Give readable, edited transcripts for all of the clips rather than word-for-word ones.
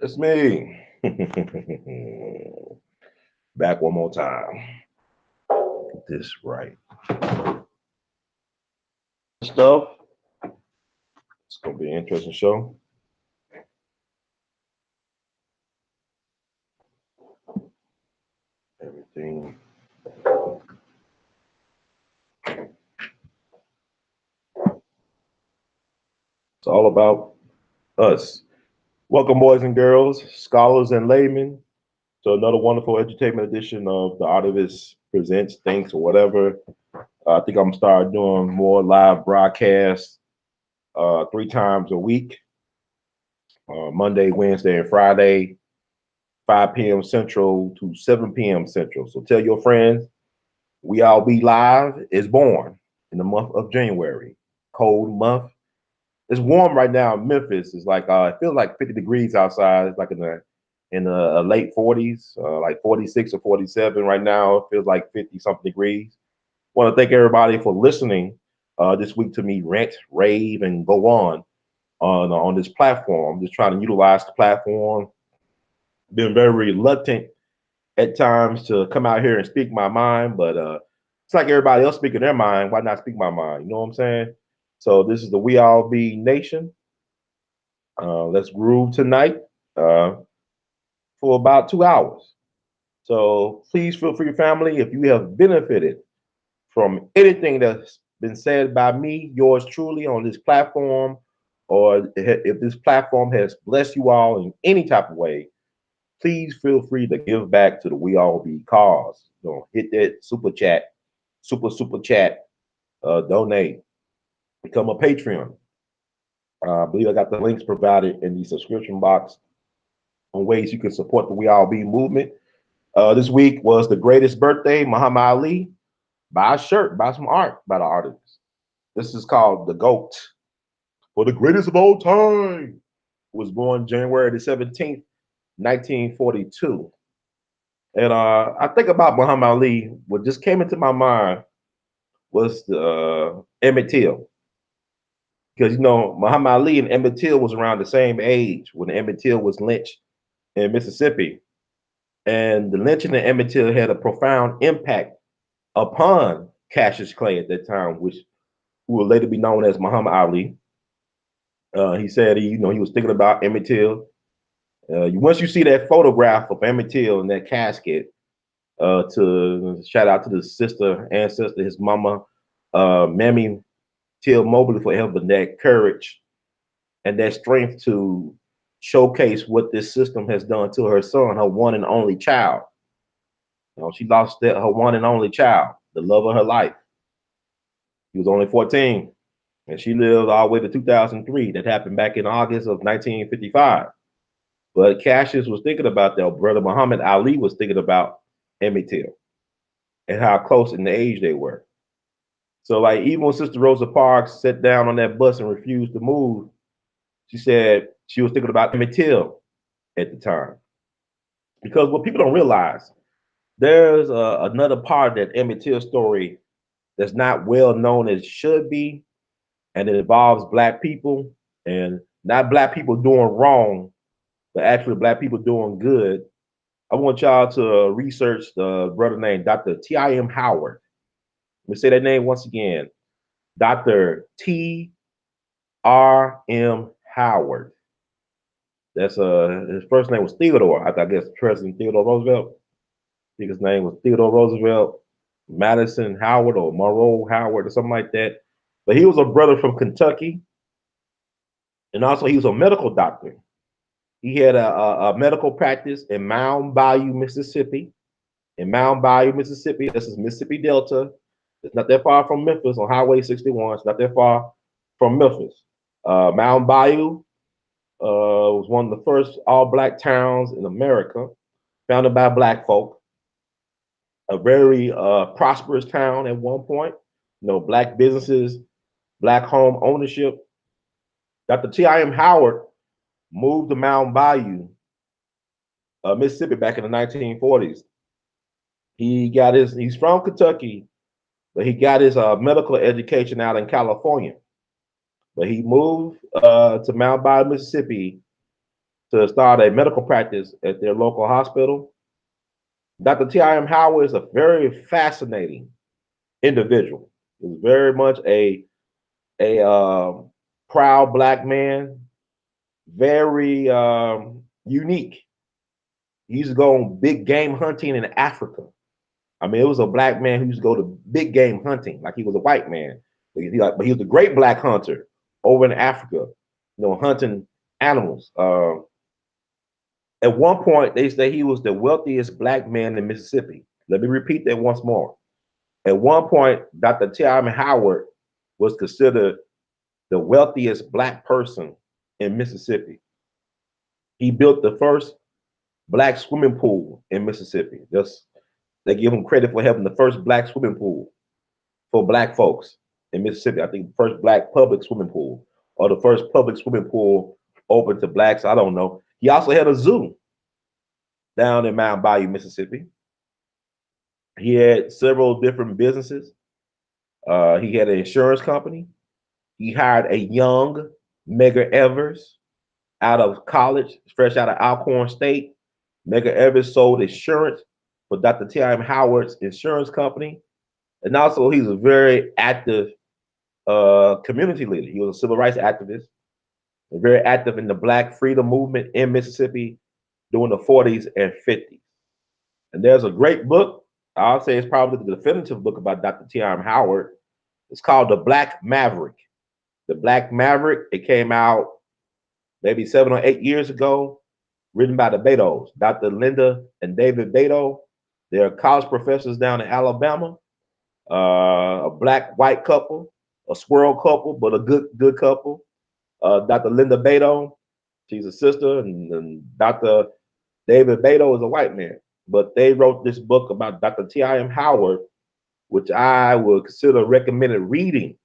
It's me. Back one more time. Get this right. Stuff. It's gonna be an interesting show. Everything. It's all about us. Welcome, boys and girls, scholars and laymen, to another wonderful entertainment edition of the Artivist Presents Things or whatever. I think I'm gonna start doing more live broadcasts 3 times a week, Monday, Wednesday, and Friday, 5 p.m. Central to 7 p.m. Central. So tell your friends, We All Be Live is born in the month of January. Cold month. It's warm right now in Memphis. It's like it feels like 50 degrees outside. It's like in the late 40s, like 46 or 47 right now. It feels like 50 something degrees. Want to thank everybody for listening this week to me rant, rave, and go on this platform. I'm just trying to utilize the platform. Been very reluctant at times to come out here and speak my mind, but it's like everybody else speaking their mind. Why not speak my mind? You know what I'm saying? So this is the We All Be Nation. Let's groove tonight uh, for about 2 hours. So please feel free, family, if you have benefited from anything that's been said by me, yours truly, on this platform, or if this platform has blessed you all in any type of way, please feel free to give back to the We All Be cause. Hit that super chat, donate, become a Patreon. I believe I got the links provided in the subscription box on ways you can support the We All Be movement. This week was the greatest birthday, Muhammad Ali. Buy a shirt, buy some art by the artist. This is called The GOAT, for the greatest of all time. Was born January the 17th, 1942. And I think about Muhammad Ali. What just came into my mind was the Emmett Till, because Muhammad Ali and Emmett Till was around the same age when Emmett Till was lynched in Mississippi, and the lynching of Emmett Till had a profound impact upon Cassius Clay at that time, which who will later be known as Muhammad Ali. He said he was thinking about Emmett Till. Once you see that photograph of Emmett Till in that casket, to shout out to the sister ancestor, his mama, Mammy Till Mobley, for having that courage and that strength to showcase what this system has done to her son, her one and only child. She lost her one and only child, the love of her life. He was only 14, and she lived all the way to 2003. That happened back in August of 1955. But Cassius was thinking about that. Brother Muhammad Ali was thinking about Emmett Till and how close in the age they were. So, like, even when Sister Rosa Parks sat down on that bus and refused to move, she said she was thinking about Emmett Till at the time. Because what people don't realize, there's another part of that Emmett Till story that's not well known as it should be, and it involves Black people, and not Black people doing wrong, but actually Black people doing good. I want y'all to research the brother named Dr. T.I.M. Howard. Let me say that name once again. Dr. T.R.M. Howard. That's his first name was Theodore. I guess President Theodore Roosevelt. I think his name was Theodore Roosevelt, Madison Howard, or Monroe Howard, or something like that. But he was a brother from Kentucky, and also he was a medical doctor. He had a medical practice in Mound Bayou, Mississippi. In Mound Bayou, Mississippi, this is Mississippi Delta. It's not that far from Memphis on Highway 61. It's not that far from Memphis. Mound Bayou was one of the first all-Black towns in America, founded by Black folk. A very prosperous town at one point. Black businesses, Black home ownership. Dr. T.I.M. Howard moved to Mound Bayou, Mississippi, back in the 1940s. He's from Kentucky, but he got his medical education out in California. But he moved to Mound Bayou, Mississippi, to start a medical practice at their local hospital. Dr. T.I.M. Howard is a very fascinating individual. He's very much a proud black man, very unique. He used to go on big game hunting in Africa. I mean, it was a black man who used to go to big game hunting, like he was a white man. But he was a great black hunter over in Africa, hunting animals. At one point, they say he was the wealthiest black man in Mississippi. Let me repeat that once more. At one point, Dr. T.I.M. Howard was considered the wealthiest black person in Mississippi. He built the first black swimming pool in Mississippi. They give him credit for having the first black swimming pool for black folks in Mississippi. I think the first black public swimming pool or the first public swimming pool open to blacks. I don't know. He also had a zoo down in Mount Bayou, Mississippi. He had several different businesses. He had an insurance company. He hired a young Medgar Evers out of college, fresh out of Alcorn State. Medgar Evers sold insurance for Dr. T.I.M. Howard's insurance company. And also, he's a very active community leader. He was a civil rights activist, very active in the Black freedom movement in Mississippi during the 40s and 50s. And there's a great book. I'll say it's probably the definitive book about Dr. T.I.M. Howard. It's called The Black Maverick. The Black Maverick, it came out maybe 7 or 8 years ago, written by the Betos, Dr. Linda and David Beto. They're college professors down in Alabama, a black-white couple, a swirl couple, but a good couple. Dr. Linda Beto, she's a sister, and Dr. David Beto is a white man. But they wrote this book about Dr. T.I.M. Howard, which I would consider recommended reading.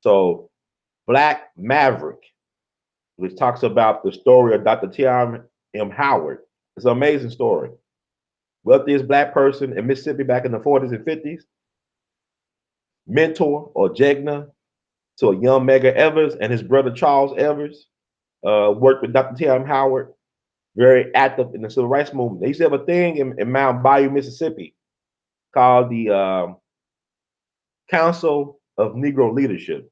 So, Black Maverick, which talks about the story of Dr. T.I.M. Howard. It's an amazing story. Wealthiest black person in Mississippi back in the 40s and 50s, mentor or Jegna to a young Medgar Evers and his brother Charles Evers, worked with Dr. T.I.M. Howard, very active in the civil rights movement. They used to have a thing in Mount Bayou, Mississippi, called the Council of Negro Leadership.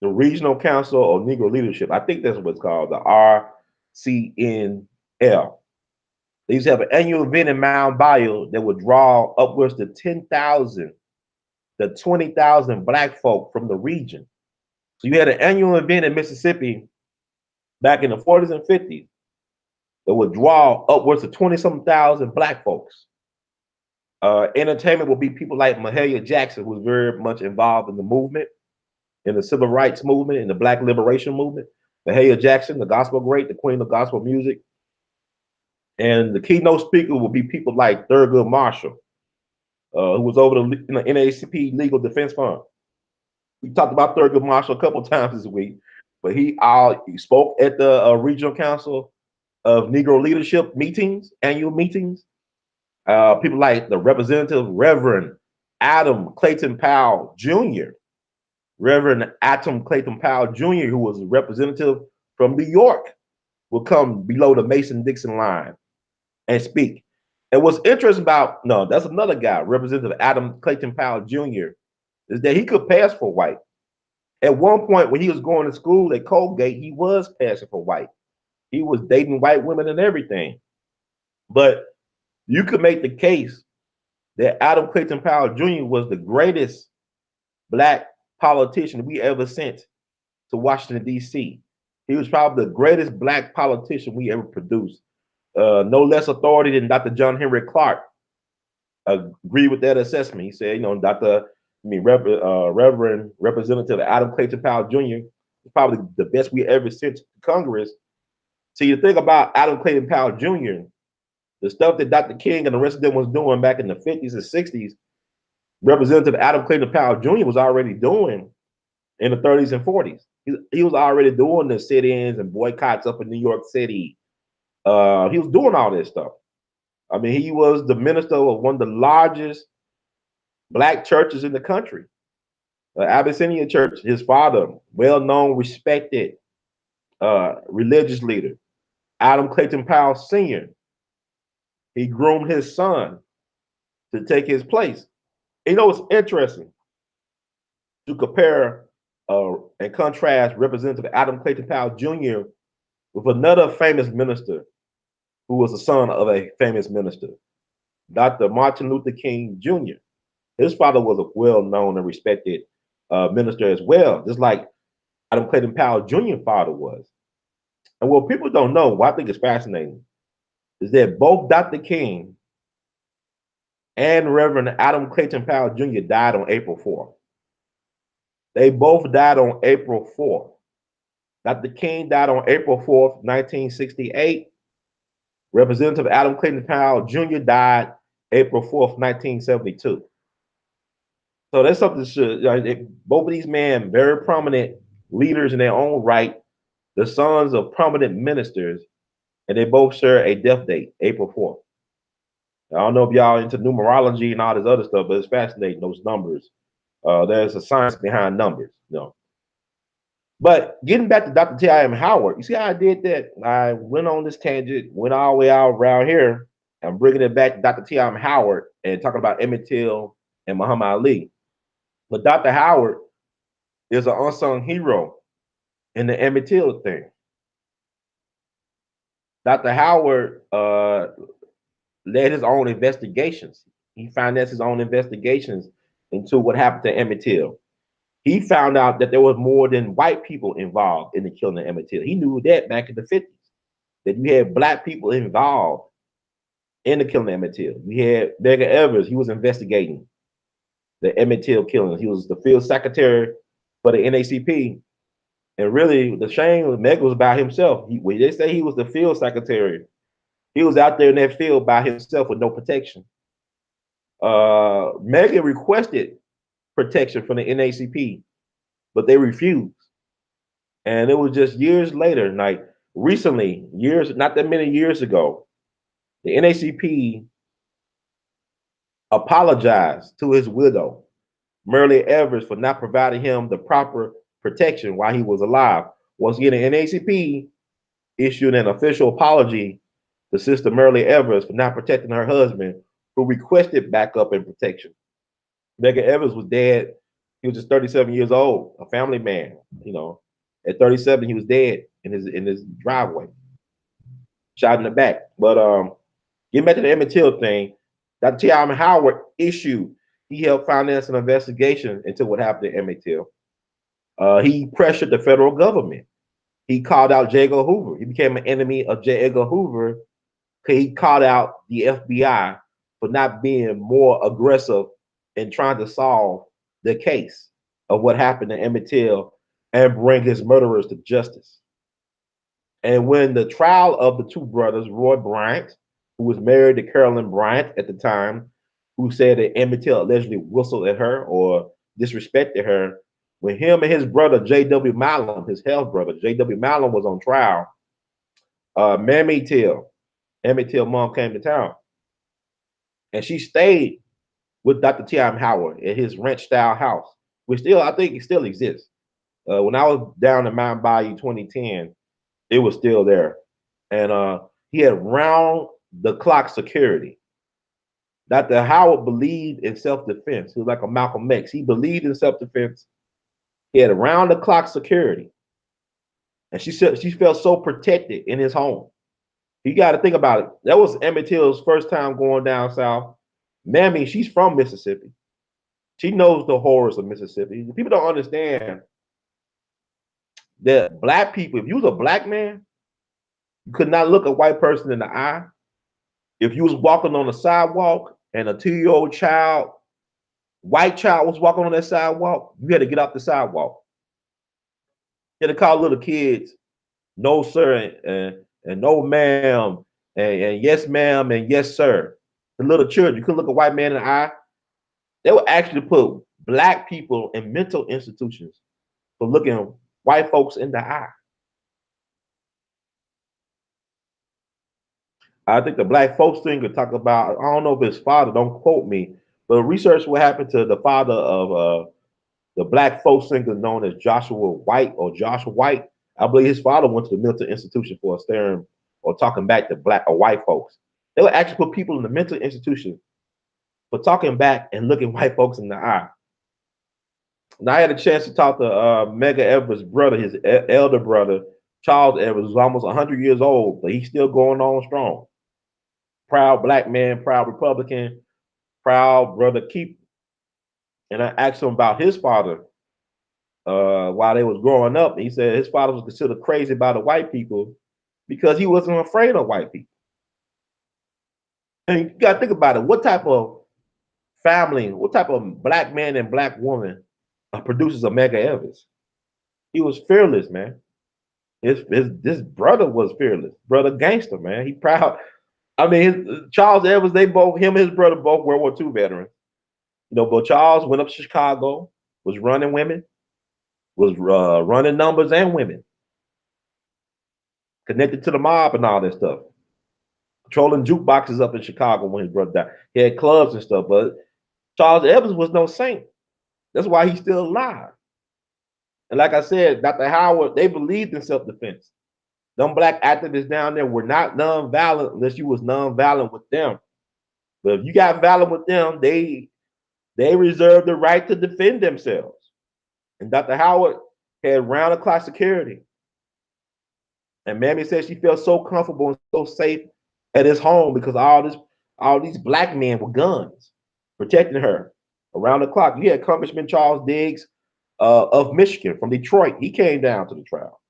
The Regional Council of Negro Leadership. I think that's what it's called, the RCNL. They used to have an annual event in Mount Bayou that would draw upwards to 10,000 to 20,000 black folk from the region. So you had an annual event in Mississippi back in the 40s and 50s that would draw upwards to 20-some thousand black folks. Entertainment would be people like Mahalia Jackson, who was very much involved in the movement, in the civil rights movement, in the black liberation movement. Mahalia Jackson, the gospel great, the queen of gospel music. And the keynote speaker will be people like Thurgood Marshall, who was over the NAACP Legal Defense Fund. We talked about Thurgood Marshall a couple of times this week, but he spoke at the Regional Council of Negro Leadership meetings, annual meetings. People like the Representative Reverend Adam Clayton Powell Jr., Reverend Adam Clayton Powell Jr., who was a representative from New York, will come below the Mason-Dixon line and speak. And what's interesting about, no, that's another guy, Representative Adam Clayton Powell Jr., is that he could pass for white. At one point, when he was going to school at Colgate, he was passing for white. He was dating white women and everything. But you could make the case that Adam Clayton Powell Jr. was the greatest black politician we ever sent to Washington, D.C. He was probably the greatest black politician we ever produced. No less authority than Dr. John Henry Clark agreed with that assessment. He said, Reverend Representative Adam Clayton Powell Jr. is probably the best we ever sent to Congress. See, the thing about Adam Clayton Powell Jr., the stuff that Dr. King and the rest of them was doing back in the 50s and 60s, Representative Adam Clayton Powell Jr. was already doing in the 30s and 40s. He was already doing the sit-ins and boycotts up in New York City. He was doing all this stuff. I mean, he was the minister of one of the largest black churches in the country, Abyssinia Church. His father, well-known, respected religious leader. Adam Clayton Powell Sr., he groomed his son to take his place. You know, it's interesting to compare and contrast Representative Adam Clayton Powell Jr. with another famous minister who was the son of a famous minister, Dr. Martin Luther King Jr. His father was a well-known and respected minister as well, just like Adam Clayton Powell Jr. father was. And what people don't know, what I think is fascinating, is that both Dr. King and Reverend Adam Clayton Powell Jr. died on April 4th. They both died on April 4th. Dr. King died on April 4th, 1968. Representative Adam Clayton Powell Jr. died April 4th, 1972. So that's something that should, both of these men, very prominent leaders in their own right, the sons of prominent ministers, and they both share a death date, April 4th. I don't know if y'all into numerology and all this other stuff, but it's fascinating, those numbers. There's a science behind numbers, you know. But getting back to Dr. T.I.M. Howard, you see how I did that? I went on this tangent, went all the way out around here. I'm bringing it back to Dr. T.I.M. Howard and talking about Emmett Till and Muhammad Ali. But Dr. Howard is an unsung hero in the Emmett Till thing. Dr. Howard led his own investigations. He financed his own investigations into what happened to Emmett Till. He found out that there was more than white people involved in the killing of Emmett Till. He knew that back in the 50s, that you had black people involved in the killing of Emmett Till. We had Medgar Evers, he was investigating the Emmett Till killing. He was the field secretary for the NACP. And really, the shame was Medgar was by himself. When they say he was the field secretary, he was out there in that field by himself with no protection. Medgar requested protection from the NACP, but they refused. And it was just years later, like recently, years, not that many years ago, the NACP apologized to his widow, Merle Evers, for not providing him the proper protection while he was alive. Once again, the NACP issued an official apology to Sister Merle Evers for not protecting her husband, who requested backup and protection. Medgar Evers was dead. He was just 37 years old, a family man. You know, at 37, he was dead in his driveway, shot in the back. But getting back to the Emmett Till thing, Dr. T.I.M. Howard issued. He helped finance an investigation into what happened to Emmett Till. He pressured the federal government. He called out J. Edgar Hoover. He became an enemy of J. Edgar Hoover because he called out the FBI for not being more aggressive in trying to solve the case of what happened to Emmett Till and bring his murderers to justice. And when the trial of the two brothers, Roy Bryant, who was married to Carolyn Bryant at the time, who said that Emmett Till allegedly whistled at her or disrespected her, when him and his brother, J.W. Malum, his health brother, J.W. Malum, was on trial, Mamie Till, Emmett Till mom, came to town. And she stayed with Dr. T.I.M. Howard at his ranch-style house, which still, I think it still exists. When I was down in Mount Bayou 2010, it was still there. And he had round-the-clock security. Dr. Howard believed in self-defense. He was like a Malcolm X. He believed in self-defense. He had around-the-clock security. And she said she felt so protected in his home. You got to think about it. That was Emmett Till's first time going down south. Mammy, she's from Mississippi. She knows the horrors of Mississippi. People don't understand that black people, if you was a black man, you could not look a white person in the eye. If you was walking on the sidewalk and a 2-year-old child, white child was walking on that sidewalk, you had to get off the sidewalk. You had to call little kids, no sir, and no ma'am, and yes ma'am, and yes sir. The little children, you couldn't look a white man in the eye. They would actually put black people in mental institutions for looking white folks in the eye. I think the black folks thing could talk about, I don't know if his father, don't quote me, but research what happened to the father of the black folk singer known as Joshua White or Josh White. I believe his father went to the mental institution for staring or talking back to black or white folks. They would actually put people in the mental institution for talking back and looking white folks in the eye. Now I had a chance to talk to Mega Everett's brother, his elder brother, Charles Everett, who's almost 100 years old, but he's still going on strong. Proud black man, proud Republican, proud brother keep. And I asked him about his father while they was growing up. And he said his father was considered crazy by the white people because he wasn't afraid of white people. And you got to think about it. What type of family, what type of black man and black woman produces a Mega Evans? He was fearless, man. His brother was fearless, brother gangster, man. He proud. I mean, Charles Evans, they both, him and his brother, both World War II veterans. You know, but Charles went up to Chicago, was running women, was running numbers and women, connected to the mob and all that stuff. Controlling jukeboxes up in Chicago when his brother died. He had clubs and stuff, but Charles Evans was no saint. That's why he's still alive. And like I said, Dr. Howard, they believed in self-defense. Them black activists down there were not nonviolent unless you was nonviolent with them. But if you got violent with them, they reserve the right to defend themselves. And Dr. Howard had round-the-clock security. And Mammy said she felt so comfortable and so safe at his home because all these black men with guns protecting her around the clock. You had Congressman Charles Diggs of Michigan from Detroit. He came down to the trial.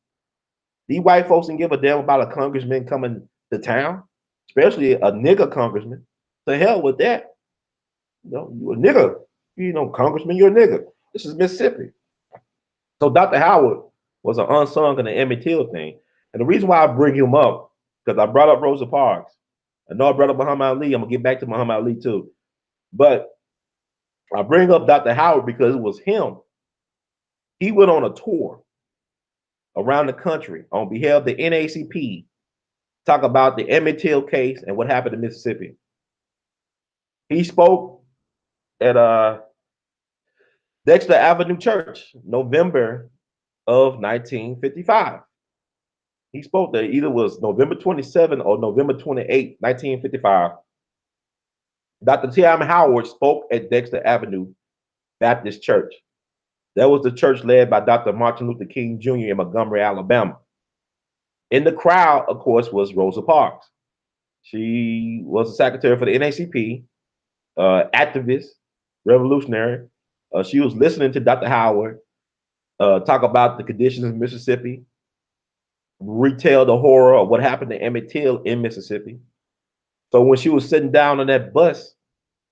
These white folks didn't give a damn about a congressman coming to town, especially a nigger congressman. To hell with that. You know, you a nigger. You know, congressman, you're a nigger. This is Mississippi. So Dr. Howard was an unsung in the Emmett Till thing. And the reason why I bring him up, because I brought up Rosa Parks. I know I brought up Muhammad Ali. I'm going to get back to Muhammad Ali too. But I bring up Dr. Howard because it was him. He went on a tour around the country on behalf of the NAACP, talk about the Emmett Till case and what happened in Mississippi. He spoke at Dexter Avenue Church, November of 1955. He spoke there, either was November 27 or November 28, 1955. Dr. T.M. Howard spoke at Dexter Avenue Baptist Church. That was the church led by Dr. Martin Luther King Jr. in Montgomery, Alabama. In the crowd, of course, was Rosa Parks. She was the secretary for the NAACP, activist, revolutionary. She was listening to Dr. Howard talk about the conditions in Mississippi, retell the horror of what happened to Emmett Till in Mississippi. So when she was sitting down on that bus,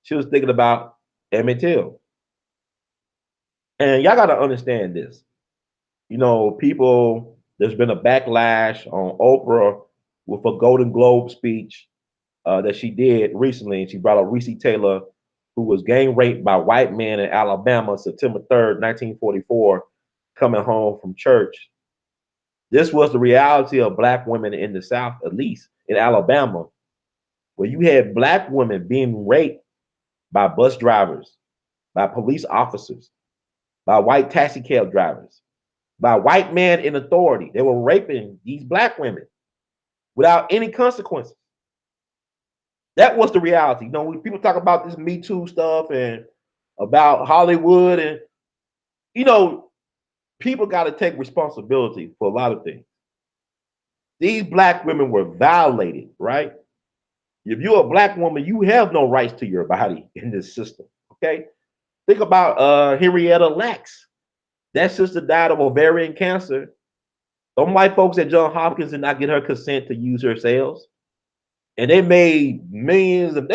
she was thinking about Emmett Till. And y'all got to understand this. You know, people, there's been a backlash on Oprah with a Golden Globe speech that she did recently. And she brought up Reese Taylor, who was gang raped by white men in Alabama, September 3rd, 1944, coming home from church. This was the reality of black women in the South, at least in Alabama, where you had black women being raped by bus drivers, by police officers, by white taxi cab drivers, by white men in authority. They were raping these black women without any consequences. That was the reality. You know, when people talk about this Me Too stuff and about Hollywood, and you know, people got to take responsibility for a lot of things. These black women were violated, right? If you're a black woman, you have no rights to your body in this system. Okay. Think about Henrietta Lacks. That sister died of ovarian cancer. Some white folks at Johns Hopkins did not get her consent to use her cells. And they made millions of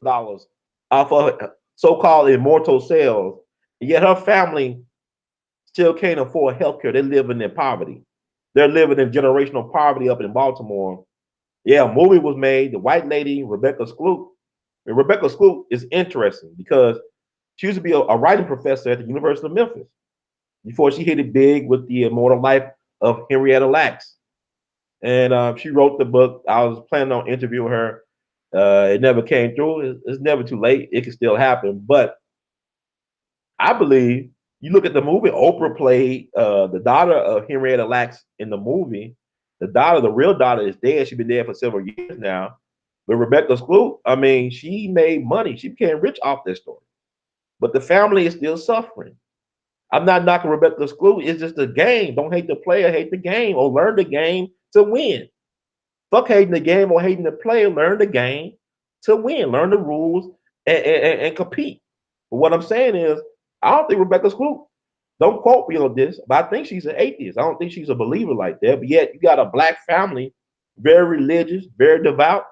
dollars off of so-called immortal cells. And yet her family still can't afford healthcare. They're living in poverty. They're living in generational poverty up in Baltimore. Yeah, a movie was made. The white lady, Rebecca Skloot. And Rebecca Skloot is interesting because she used to be a writing professor at the University of Memphis before she hit it big with the immortal life of Henrietta Lacks. And she wrote the book. I was planning on interviewing her. It never came through. It's never too late. It can still happen. But I believe You look at the movie, Oprah played the daughter of Henrietta Lacks in the movie. The daughter, the real daughter, is dead. She's been dead for several years now. But Rebecca Skloot, I mean, she made money. She became rich off this story. But the family is still suffering. I'm not knocking Rebecca Skloot. It's just a game. Don't hate the player, hate the game, or learn the game to win. Fuck hating the game or hating the player. Learn the game to win. Learn the rules and compete. But what I'm saying is, I don't think Rebecca Skloot. Don't quote me on this, but I think she's an atheist. I don't think she's a believer like that. But yet, you got a black family, very religious, very devout.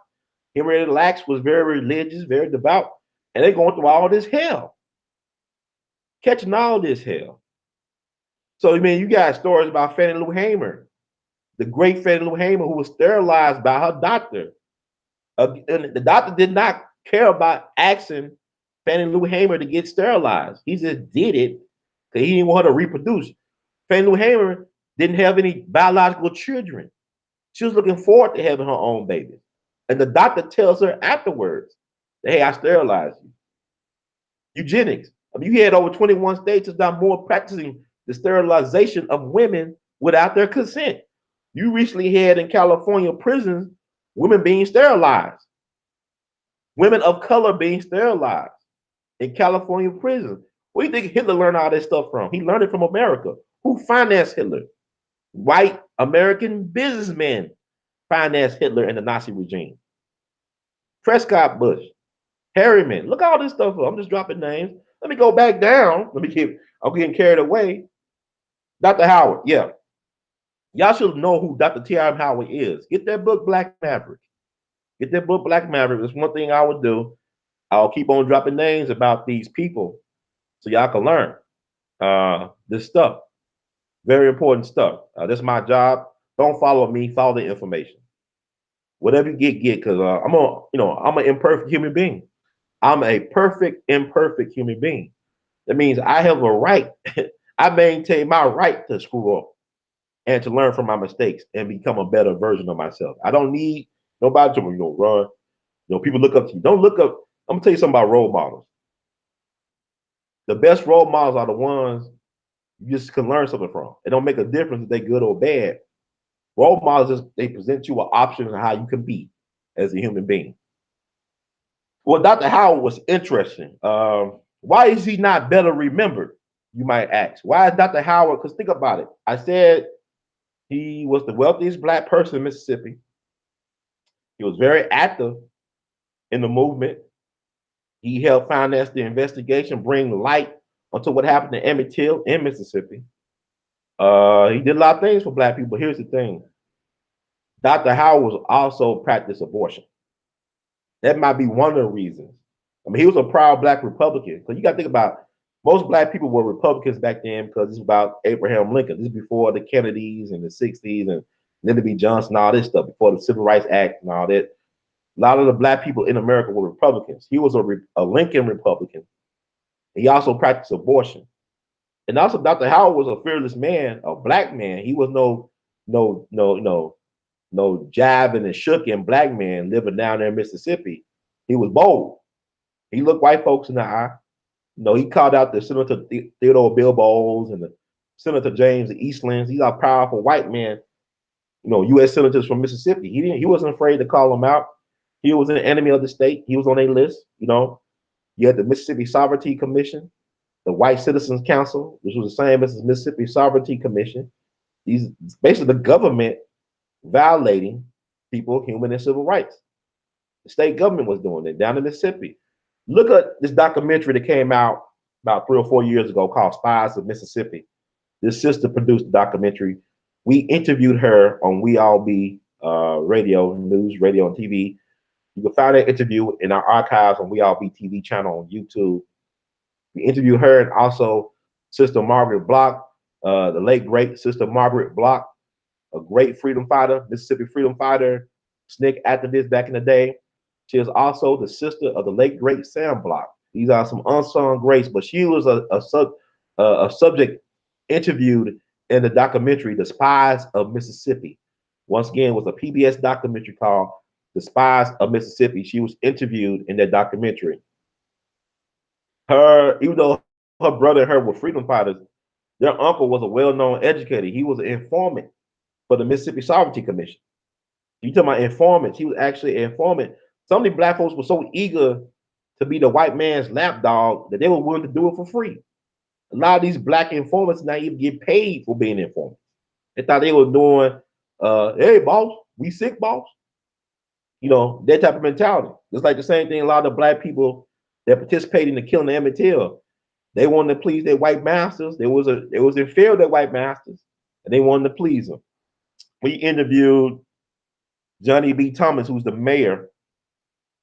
Henrietta Lacks was very religious, very devout, and they're going through all this hell, catching all this hell. So, I mean, you got stories about Fannie Lou Hamer, the great Fannie Lou Hamer, who was sterilized by her doctor. And the doctor did not care about asking Fannie Lou Hamer to get sterilized. He just did it because he didn't want her to reproduce. Fannie Lou Hamer didn't have any biological children. She was looking forward to having her own baby. And the doctor tells her afterwards, hey, I sterilized you. Eugenics. I mean, you had over 21 states that's now more practicing the sterilization of women without their consent. You recently had in California prisons women being sterilized, women of color being sterilized in California prisons. Where do you think Hitler learned all this stuff from? He learned it from America. Who financed Hitler? White American businessmen financed Hitler and the Nazi regime. Prescott Bush, Harriman. Look at all this stuff. I'm just dropping names. Let me go back down. I'm getting carried away. Dr. Howard, yeah. Y'all should know who Dr. T.R.M. Howard is. Get that book, Black Maverick. Get that book, Black Maverick. That's one thing I would do. I'll keep on dropping names about these people so y'all can learn this stuff. Very important stuff. That's my job. Don't follow me. Follow the information. Whatever you get. Because I'm an imperfect human being. I'm a perfect, imperfect human being. That means I have a right. I maintain my right to screw up and to learn from my mistakes and become a better version of myself. I don't need nobody to run. People look up to you. Don't look up. I'm gonna tell you something about role models. The best role models are the ones you just can learn something from. It don't make a difference if they're good or bad. Role models they present you an option of how you can be as a human being. Well, Dr. Howard was interesting. Why is he not better remembered? You might ask. Why is Dr. Howard? Because think about it. I said he was the wealthiest black person in Mississippi. He was very active in the movement. He helped finance the investigation, bring light onto what happened to Emmett Till in Mississippi. He did a lot of things for black people. Here's the thing. Dr. Howard was also practiced abortion. That might be one of the reasons. I mean, he was a proud black Republican. So you got to think about most black people were Republicans back then because it's about Abraham Lincoln. This is before the Kennedys and the 60s and Lyndon B. Johnson, all this stuff, before the Civil Rights Act and all that. A lot of the black people in America were Republicans. He was a Lincoln Republican. He also practiced abortion. And also Dr. Howard was a fearless man, a black man. He was no jiving and shooking black man living down there in Mississippi. He was bold. He looked white folks in the eye. He called out the Senator Theodore Bilboes and the Senator James Eastlands. These are powerful white men, U.S. senators from Mississippi. He wasn't afraid to call them out. He was an enemy of the state. He was on a list. You had the Mississippi Sovereignty Commission, the White Citizens Council, which was the same as the Mississippi Sovereignty Commission. These basically the government violating people, human and civil rights. The state government was doing it down in Mississippi. Look at this documentary that came out about 3 or 4 years ago called Spies of Mississippi. This sister produced the documentary. We interviewed her on We All Be radio, news, radio, and TV. You can find that interview in our archives on We All Be TV channel on YouTube. We interviewed her and also Sister Margaret Block, the late great Sister Margaret Block, a great freedom fighter, Mississippi freedom fighter, SNCC activist back in the day. She is also the sister of the late great Sam Block. These are some unsung greats, but she was a subject interviewed in the documentary The Spies of Mississippi. Once again, it was a PBS documentary called The Spies of Mississippi. She was interviewed in that documentary. Even though Her brother and her were freedom fighters. Their uncle was a well-known educator. He was an informant for the Mississippi Sovereignty Commission. You talking about informants? He was actually an informant. Some of the black folks were so eager to be the white man's lapdog that they were willing to do it for free. A lot of these black informants now even get paid for being informants. They thought they were doing, hey boss, we sick boss. You know, that type of mentality. It's like the same thing a lot of the black people that participated in the killing of Emmett Till. They wanted to please their white masters. There was in fear of their white masters, and they wanted to please them. We interviewed Johnny B. Thomas, who's the mayor,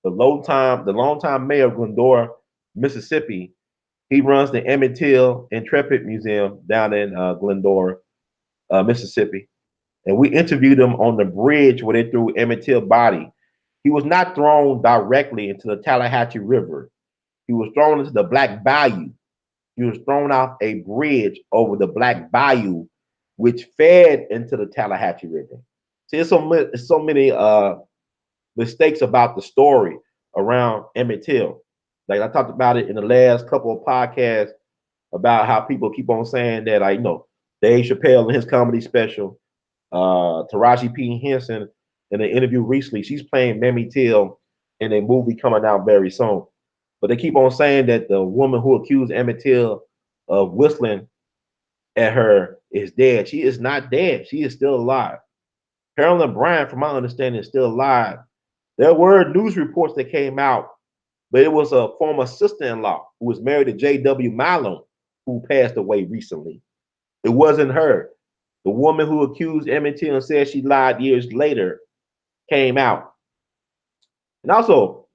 the longtime mayor of Glendora, Mississippi. He runs the Emmett Till Intrepid Museum down in Glendora, Mississippi. And we interviewed him on the bridge where they threw Emmett Till's body. He was not thrown directly into the Tallahatchie River. He was thrown into the Black Bayou. He was thrown off a bridge over the Black Bayou, which fed into the Tallahatchie River. See, there's so many mistakes about the story around Emmett Till. Like I talked about it in the last couple of podcasts about how people keep on saying that, Dave Chappelle in his comedy special, Taraji P. Henson in an interview recently, she's playing Mammy Till in a movie coming out very soon. But they keep on saying that the woman who accused Emmett Till of whistling at her is dead. She is not dead. She is still alive. Carolyn Bryant, from my understanding, is still alive. There were news reports that came out, but it was a former sister-in-law who was married to J.W. Malone who passed away recently. It wasn't her. The woman who accused Emmett Till and said she lied years later came out. And also,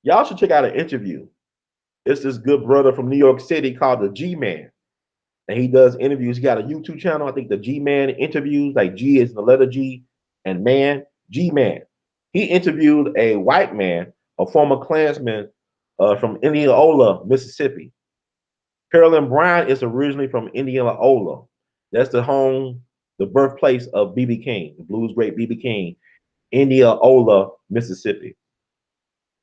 y'all should check out an interview. It's this good brother from New York City called the G Man. And he does interviews. He got a YouTube channel. I think the G Man interviews, like G is the letter G and man, G Man. He interviewed a white man, a former Klansman from Indianola, Mississippi. Carolyn Bryant is originally from Indianola. That's the birthplace of B.B. King, the blues great B.B. King, Indianola, Mississippi.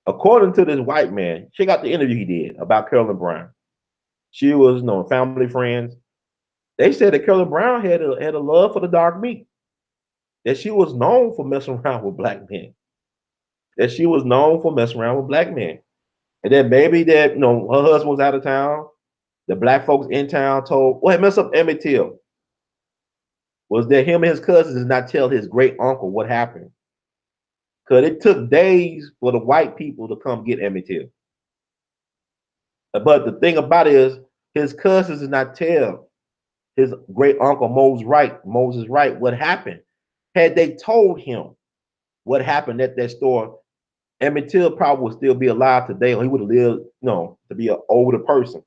According to this white man, check out the interview he did about Carolyn Bryant. She was, family friends. They said that Carolyn Brown had a love for the dark meat. That she was known for messing around with black men. That she was known for messing around with black men. And then maybe that, her husband was out of town. The black folks in town told, what messed up Emmett Till was that him and his cousins did not tell his great uncle what happened. Because it took days for the white people to come get Emmett Till. But the thing about it is, his cousins did not tell his great uncle Moses Wright, what happened. Had they told him what happened at that store, Emmett Till probably would still be alive today, or he would have lived, to be an older person,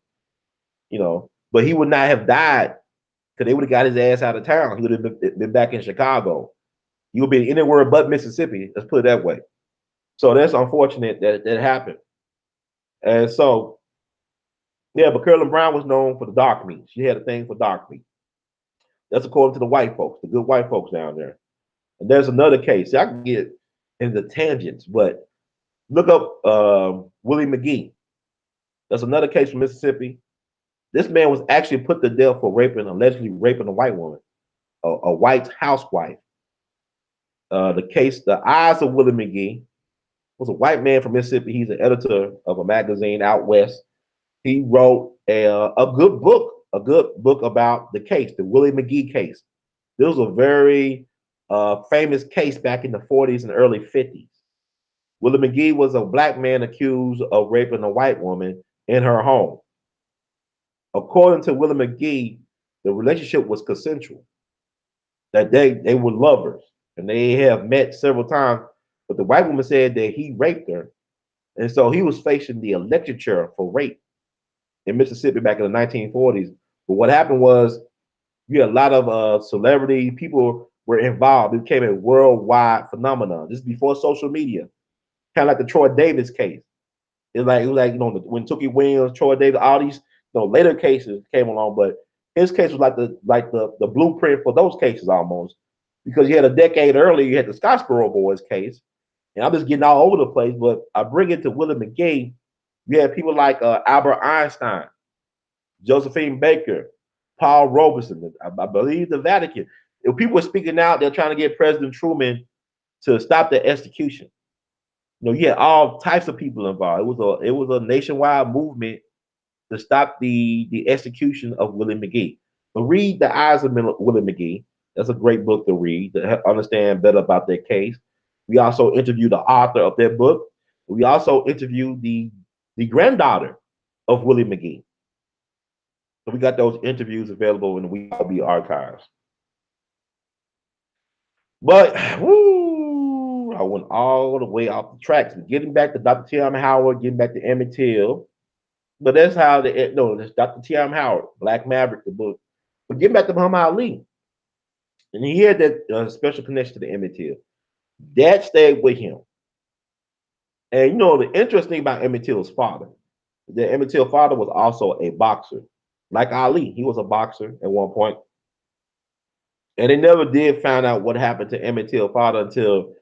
But he would not have died because they would have got his ass out of town. He would have been back in Chicago. He would be anywhere but Mississippi. Let's put it that way. So that's unfortunate that happened. And so, yeah, but Carolyn Brown was known for the dark meat. She had a thing for dark meat. That's according to the white folks, the good white folks down there. And there's another case. See, I can get into tangents, but look up Willie McGee. That's another case from Mississippi. This man was actually put to death for allegedly raping a white woman, a white housewife. The case, The Eyes of Willie McGee, was a white man from Mississippi. He's an editor of a magazine out west. He wrote a good book about the case, the Willie McGee case. This was a very famous case back in the 40s and early 50s. Willie McGee was a black man accused of raping a white woman in her home. According to Willie McGee, the relationship was consensual, that they were lovers and they have met several times. But the white woman said that he raped her. And so he was facing the electric chair for rape in Mississippi back in the 1940s. But what happened was you had a lot of celebrity people were involved. It became a worldwide phenomenon. This is before social media, kind of like the Troy Davis case. It was like when Tookie Williams, Troy Davis, all these later cases came along, but his case was like the blueprint for those cases almost, because you had a decade earlier you had the Scottsboro Boys case, and I'm just getting all over the place, but I bring it to Willie McGee. You had people like Albert Einstein. Josephine Baker, Paul Robeson, I believe the Vatican. If people were speaking out, they're trying to get President Truman to stop the execution. You had all types of people involved. It was a nationwide movement to stop the execution of Willie McGee. But read The Eyes of Willie McGee. That's a great book to read to understand better about their case. We also interviewed the author of that book. We also interviewed the granddaughter of Willie McGee. So we got those interviews available in the We All Be archives. But woo, I went all the way off the tracks. Getting back to Dr. T.M. Howard, getting back to Emmett Till. But that's how that's Dr. T.M. Howard, Black Maverick, the book. But getting back to Muhammad Ali, and he had that special connection to the Emmett Till. That stayed with him. And the interesting thing about Emmett Till's father, the Emmett Till father was also a boxer. Like Ali, he was a boxer at one point. And they never did find out what happened to Emmett Till's father until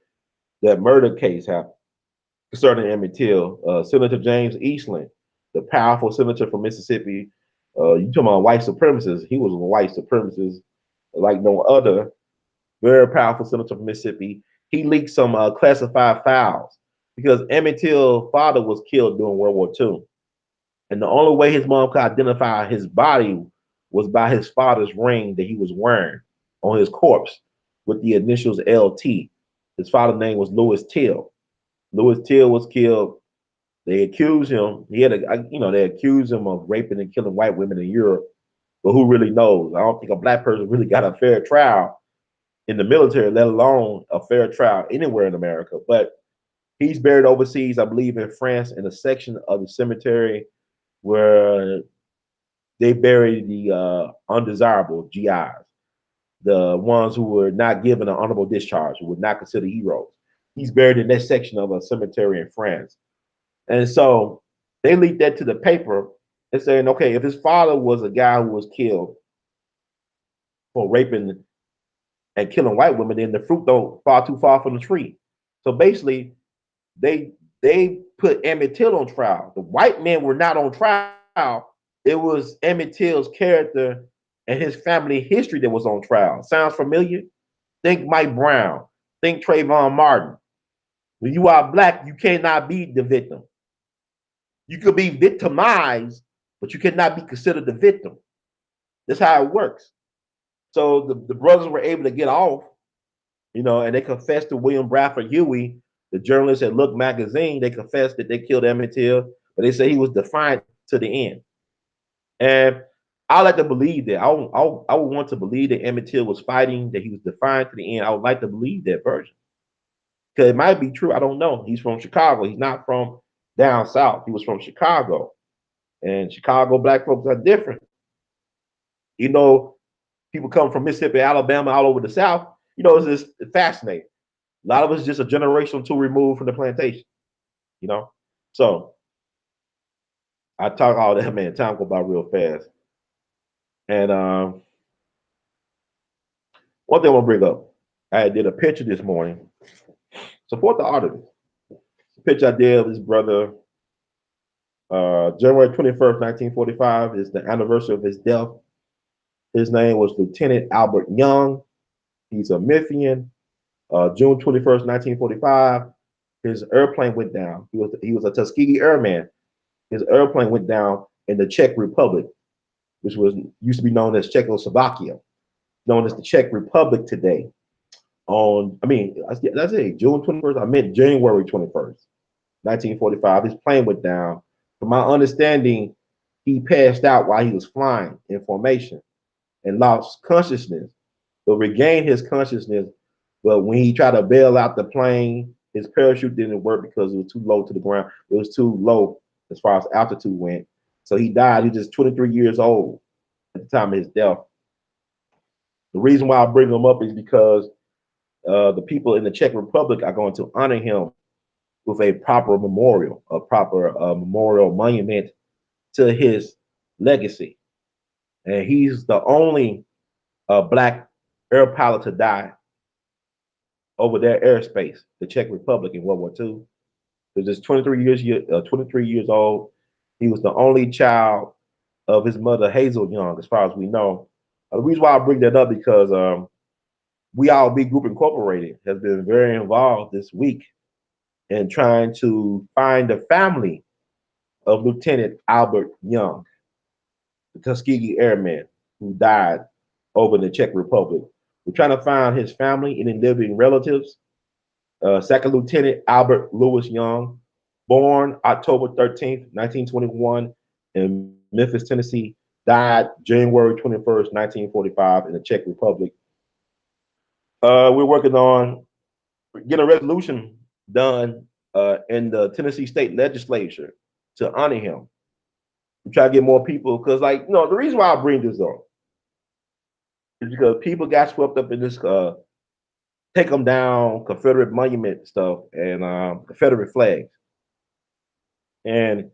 that murder case happened concerning Emmett Till. Senator James Eastland, the powerful senator from Mississippi, you talking about white supremacists? He was a white supremacist like no other. Very powerful senator from Mississippi. He leaked some classified files because Emmett Till's father was killed during World War II. And the only way his mom could identify his body was by his father's ring that he was wearing on his corpse with the initials LT. His father's name was Louis Till. Louis Till was killed. They accused him. They accused him of raping and killing white women in Europe. But who really knows? I don't think a black person really got a fair trial in the military, let alone a fair trial anywhere in America. But he's buried overseas, I believe, in France, in a section of the cemetery where they bury the undesirable GIs, the ones who were not given an honorable discharge, who were not considered heroes. He's buried in that section of a cemetery in France. And so they leaked that to the paper and saying, okay, if his father was a guy who was killed for raping and killing white women, then the fruit don't fall too far from the tree. So basically, they put Emmett Till on trial. The white men were not on trial. It was Emmett Till's character and his family history that was on trial. Sounds familiar? Think Mike Brown. Think Trayvon Martin. When you are black, you cannot be the victim. You could be victimized, but you cannot be considered the victim. That's how it works. So the brothers were able to get off, and they confessed to William Bradford Huey, the journalist at Look magazine. They confessed that they killed Emmett Till, but they say he was defiant to the end. And I like to believe that. I would want to believe that Emmett Till was fighting, that he was defiant to the end. I would like to believe that version. Because it might be true. I don't know. He's from Chicago. He's not from down south. He was from Chicago. And Chicago black folks are different. People come from Mississippi, Alabama, all over the South. It's just fascinating. A lot of us just a generation or two removed from the plantation. So I talk all that, man. Time go by real fast. And one thing I want to bring up, I did a picture this morning. Support the artist. The picture I did of his brother, January 21st, 1945, is the anniversary of his death. His name was Lieutenant Albert Young. He's a Memphian. June 21st, 1945, his airplane went down. He was a Tuskegee Airman. His airplane went down in the Czech Republic, which used to be known as Czechoslovakia, known as the Czech Republic today. That's it, June 21st. I meant January 21st, 1945. His plane went down. From my understanding, he passed out while he was flying in formation and lost consciousness, but regained his consciousness. But when he tried to bail out the plane, his parachute didn't work because it was too low to the ground. It was too low as far as altitude went. So he died. He was just 23 years old at the time of his death. The reason why I bring him up is because the people in the Czech Republic are going to honor him with a proper memorial, a proper memorial monument to his legacy. And he's the only black air pilot to die over their airspace, the Czech Republic in World War II. He was just 23 years old. He was the only child of his mother Hazel Young, as far as we know. The reason why I bring that up because We All Be Group Incorporated has been very involved this week in trying to find the family of Lieutenant Albert Young, the Tuskegee Airman who died over in the Czech Republic. We're trying to find his family and living relatives. Second Lieutenant Albert Lewis Young, born October 13th, 1921, in Memphis, Tennessee, died January 21st, 1945, in the Czech Republic. We're working on getting a resolution done in the Tennessee State Legislature to honor him. We try to get more people because, the reason why I bring this up is because people got swept up in this take them down Confederate monument stuff and Confederate flags. And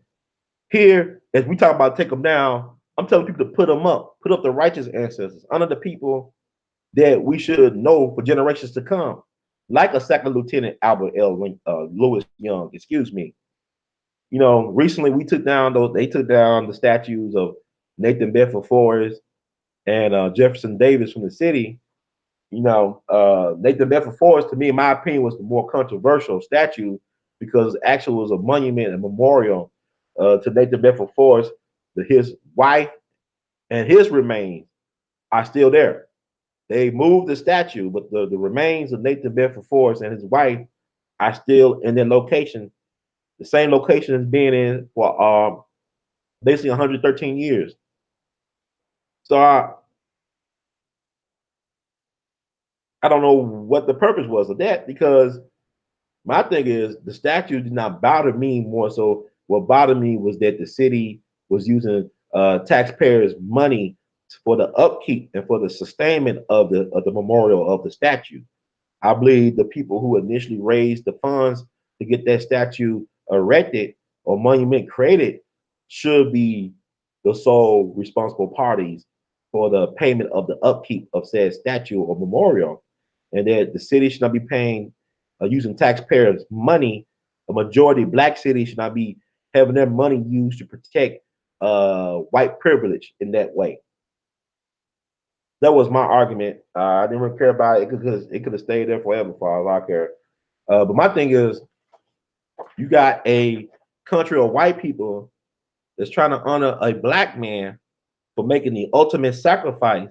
here, as we talk about take them down, I'm telling people to put up the righteous ancestors, honor the people that we should know for generations to come, like a second Lieutenant Albert L. Lewis Young. Excuse me. Recently they took down the statues of Nathan Bedford Forrest and Jefferson Davis from the city. Nathan Bedford Forrest, to me, in my opinion, was the more controversial statue because actually it was a monument and memorial to Nathan Bedford Forrest. His wife and his remains are still there. They moved the statue, but the remains of Nathan Bedford Forrest and his wife are still in their location, the same location as being in for basically 113 years. So I don't know what the purpose was of that because my thing is the statue did not bother me more so. What bothered me was that the city was using taxpayers' money for the upkeep and for the sustainment of the memorial of the statue. I believe the people who initially raised the funds to get that statue erected or monument created should be the sole responsible parties for the payment of the upkeep of said statue or memorial, and that the city should not be paying using taxpayers' money. A majority black city should not be having their money used to protect white privilege in that way. That was my argument. I didn't really care about it because it could have stayed there forever for all I care. But my thing is, you got a country of white people that's trying to honor a black man for making the ultimate sacrifice,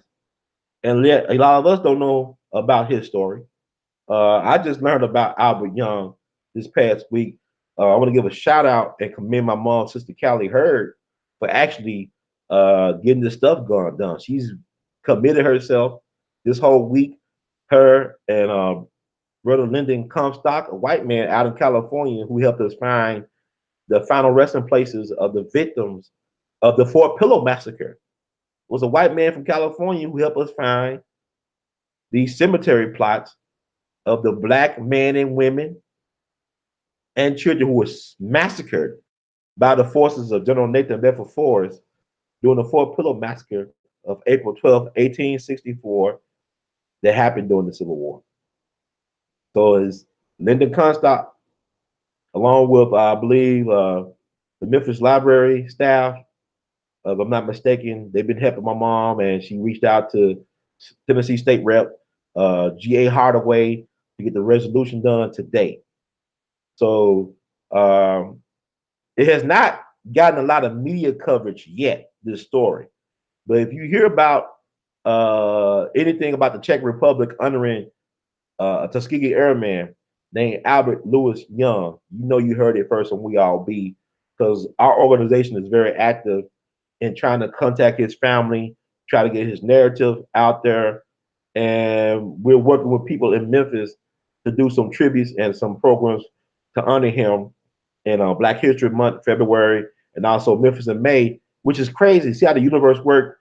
and yet a lot of us don't know about his story. I just learned about Albert Young this past week. I want to give a shout out and commend my mom, Sister Callie Hurd, for actually getting this stuff done. She's committed herself this whole week. Her and Brother Lyndon Comstock, a white man out in California, who helped us find the final resting places of the victims of the Fort Pillow massacre. It was a white man from California who helped us find these cemetery plots of the black men and women and children who were massacred by the forces of General Nathan Bedford Forrest during the Fort Pillow massacre of April 12th, 1864, that happened during the Civil War. So it's Lyndon Comstock, along with, I believe, the Memphis Library staff, if I'm not mistaken, they've been helping my mom, and she reached out to Tennessee State Rep G.A. Hardaway to get the resolution done today. So it has not gotten a lot of media coverage yet, this story. But if you hear about anything about the Czech Republic honoring a Tuskegee Airman named Albert Lewis Young, you know you heard it first on We All Be, because our organization is very active in trying to contact his family, try to get his narrative out there. And we're working with people in Memphis to do some tributes and some programs to honor him in Black History Month, February, and also Memphis in May, which is crazy. See how the universe works.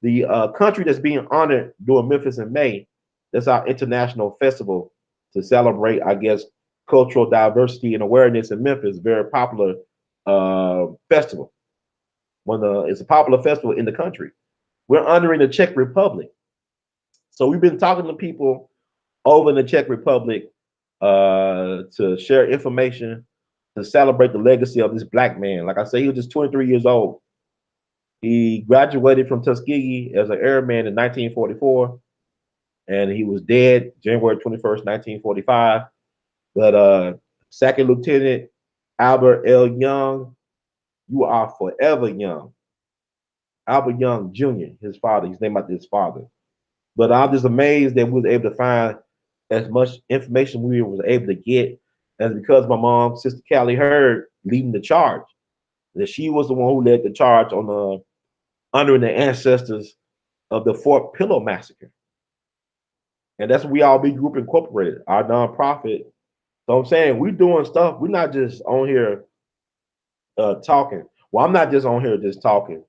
The country that's being honored during Memphis in May, that's our international festival to celebrate, I guess, cultural diversity and awareness in Memphis. Very popular festival. It's a popular festival in the country. We're honoring the Czech Republic. So we've been talking to people over in the Czech Republic to share information, to celebrate the legacy of this black man. Like I say, he was just 23 years old. He graduated from Tuskegee as an airman in 1944, and he was dead January 21st, 1945. But Second Lieutenant Albert L. Young, you are forever young. Albert Young Jr., his father, he's named after his father. But I'm just amazed that we was able to find as much information we was able to get, as because my mom, Sister Callie Heard, leading the charge. That she was the one who led the charge on the honoring the ancestors of the Fort Pillow massacre. And that's what We All Be Group Incorporated, our nonprofit. So I'm saying we're doing stuff. We're not just on here talking. Well, I'm not just on here just talking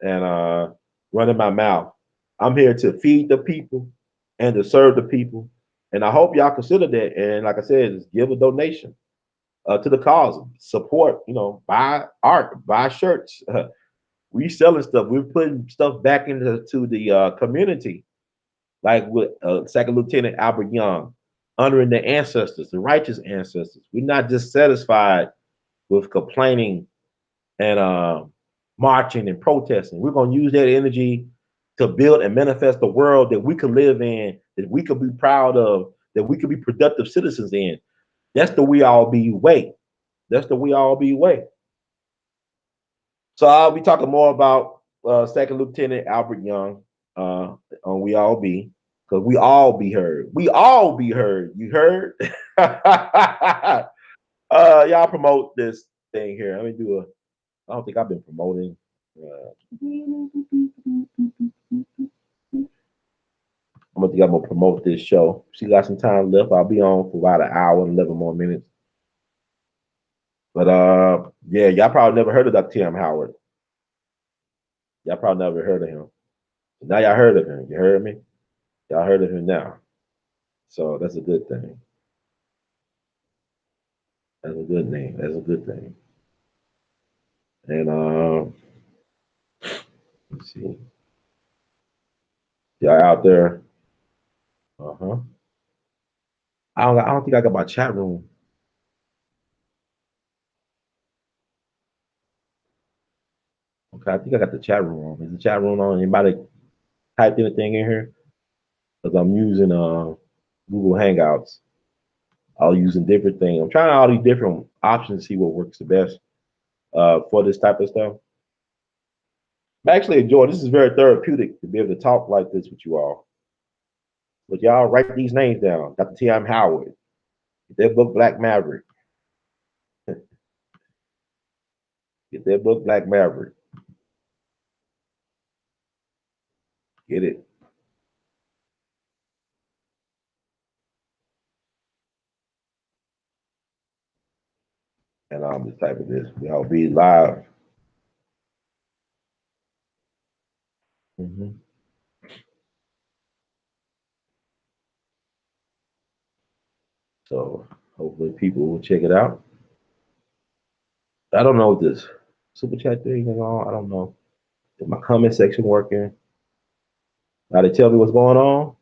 and running my mouth. I'm here to feed the people and to serve the people. And I hope y'all consider that. And like I said, just give a donation to the cause. Support, buy art, buy shirts. We selling stuff. We're putting stuff back into the community, like with Second Lieutenant Albert Young, honoring the ancestors, the righteous ancestors. We're not just satisfied with complaining and marching and protesting. We're going to use that energy to build and manifest a world that we could live in, that we could be proud of, that we could be productive citizens in. That's the We All Be way. That's the We All Be way. So I'll be talking more about Second Lieutenant Albert Young on We All Be, because we all be heard. We all be heard. You heard? Y'all promote this thing here. Let me do a. I don't think I've been promoting. I'm gonna promote this show. She got some time left. I'll be on for about an hour and 11 more minutes. But yeah, y'all probably never heard of Dr. Tim Howard. Y'all probably never heard of him. Now y'all heard of him. You heard me? Y'all heard of him now. So that's a good thing. That's a good name. That's a good thing. And let's see. Y'all out there. Uh-huh. I don't think I got my chat room. Okay, I think I got the chat room on. Is the chat room on? Anybody typed anything in here? Because I'm using Google Hangouts. I'm using different things. I'm trying all these different options to see what works the best for this type of stuff. I'm actually enjoying this. Is very therapeutic to be able to talk like this with you all. But y'all write these names down. Dr. T.M. Howard. Get their book Black Maverick. Get their book Black Maverick. Get it. And I'm just typing this. I'll be live. Mm-hmm. So hopefully people will check it out. I don't know if this super chat thing is on. I don't know. Is my comment section working? Now they tell me what's going on.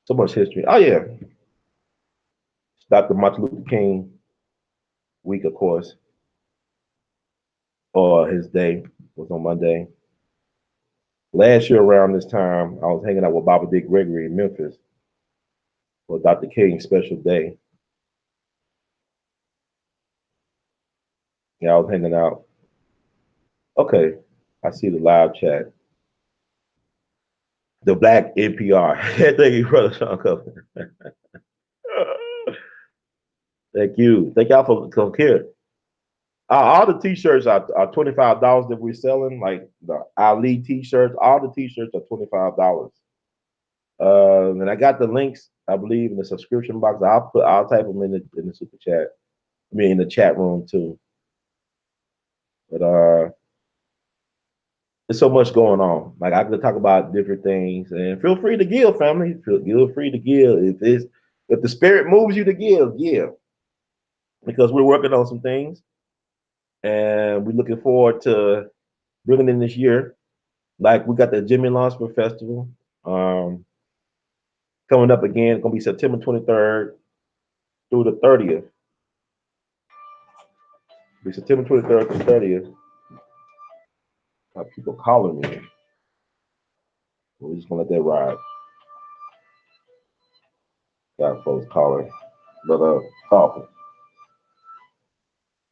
So much history. Oh yeah, it's Dr. Martin Luther King week, of course, or his day was on Monday. Last year around this time, I was hanging out with Baba Dick Gregory in Memphis for Dr. King's special day. Yeah, I was hanging out. Okay, I see the live chat. The Black NPR. Thank you, brother Sean Cuffman. Thank you. Thank y'all for coming here. All the t-shirts are $25 that we're selling, like the A.L.L t-shirts. All the t-shirts are $25. And I got the links, I believe, in the subscription box. I'll type them in the super chat. I mean, in the chat room too. But there's so much going on. Like I could talk about different things, and feel free to give, family. Feel free to give. If the spirit moves you to give, give. Because we're working on some things, and we're looking forward to bringing in this year. Like we got the Jimmy Lonsford Festival coming up again. It's gonna be September 23rd. through the 30th. Be September 23rd to 30th. Got people calling me. We're just gonna let that ride. Got folks calling, but talking.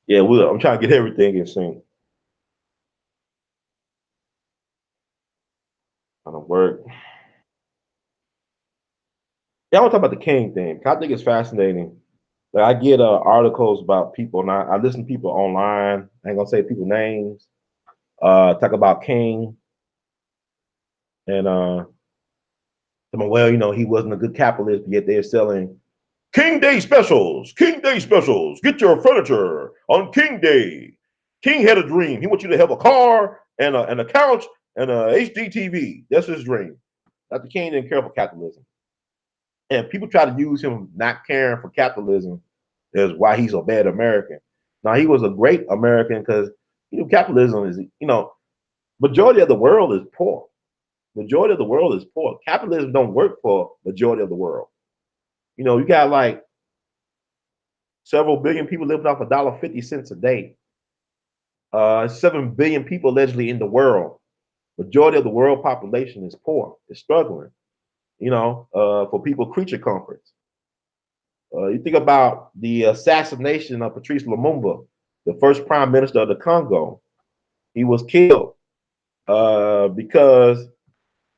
Yeah, I'm trying to get everything in sync. Trying to work. Yeah, I want to talk about the king thing. I think it's fascinating. Like, I get articles about people, and I listen to people online. I ain't gonna say people names. Talk about King, and well, he wasn't a good capitalist, yet they're selling King Day specials. King Day specials. Get your furniture on King Day. King had a dream. He wants you to have a car and a couch and a HD TV. That's his dream. Dr. King didn't care for capitalism. And people try to use him not caring for capitalism as why he's a bad American. Now, he was a great American because capitalism is, majority of the world is poor. Majority of the world is poor. Capitalism don't work for majority of the world. You got like several billion people living off $1.50 a day. 7 billion people allegedly in the world. Majority of the world population is poor, is struggling. For people creature comforts. You think about the assassination of Patrice Lumumba, the first prime minister of the Congo. He was killed because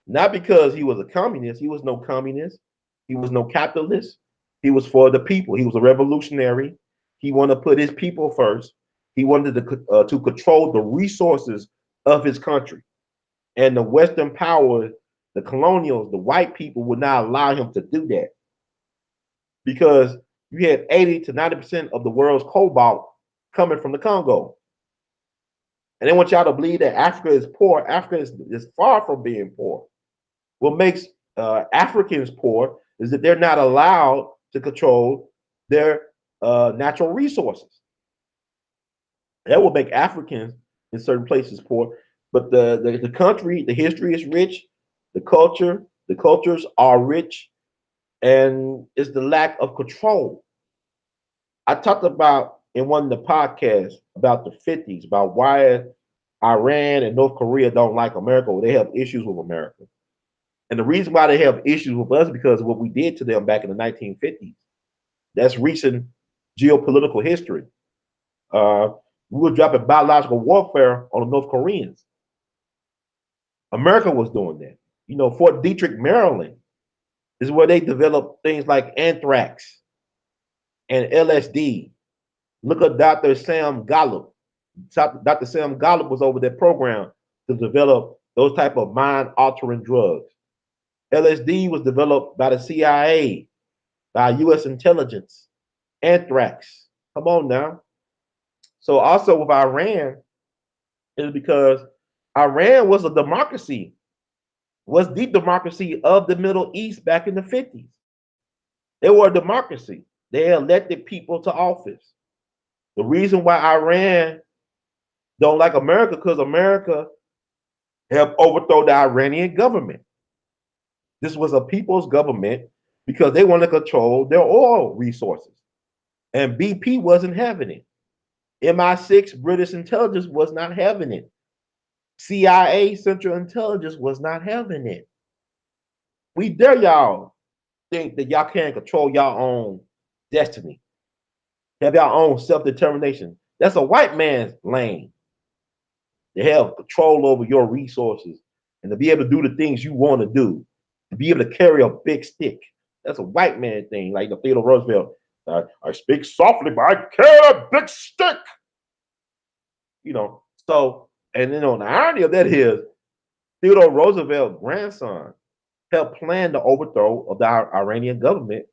not because he was a communist. He was no communist. He was no capitalist. He was for the people. He was a revolutionary. He wanted to put his people first. He wanted to control the resources of his country. And the Western powers, the colonials, the white people would not allow him to do that because you had 80 to 90% of the world's cobalt coming from the Congo. And they want y'all to believe that Africa is poor. Africa is far from being poor. What makes Africans poor is that they're not allowed to control their natural resources. That will make Africans in certain places poor. But the country, the history is rich. The cultures are rich, and it's the lack of control. I talked about in one of the podcasts about the 50s, about why Iran and North Korea don't like America. They have issues with America. And the reason why they have issues with us is because of what we did to them back in the 1950s. That's recent geopolitical history. We were dropping biological warfare on the North Koreans. America was doing that. Fort Detrick, Maryland, is where they developed things like anthrax and LSD. Look at Dr. Sam Gallup. Dr. Sam Gallup was over that program to develop those type of mind-altering drugs. LSD was developed by the CIA, by U.S. intelligence. Anthrax. Come on now. So also with Iran, is because Iran was a democracy, was the democracy of the Middle East back in the 50s. They were a democracy. They elected people to office. The reason why Iran don't like America because America helped overthrow the Iranian government. This was a people's government because they want to control their oil resources. And BP wasn't having it. MI6, British intelligence, was not having it. CIA, Central Intelligence, was not having it. We dare y'all think that y'all can't control y'all own destiny, have y'all own self-determination. That's a white man's lane. To have control over your resources and to be able to do the things you want to do, to be able to carry a big stick. That's a white man thing, like the Theodore Roosevelt. I speak softly, but I carry a big stick. So, and then on the irony of that is Theodore Roosevelt's grandson helped plan the overthrow of the Iranian government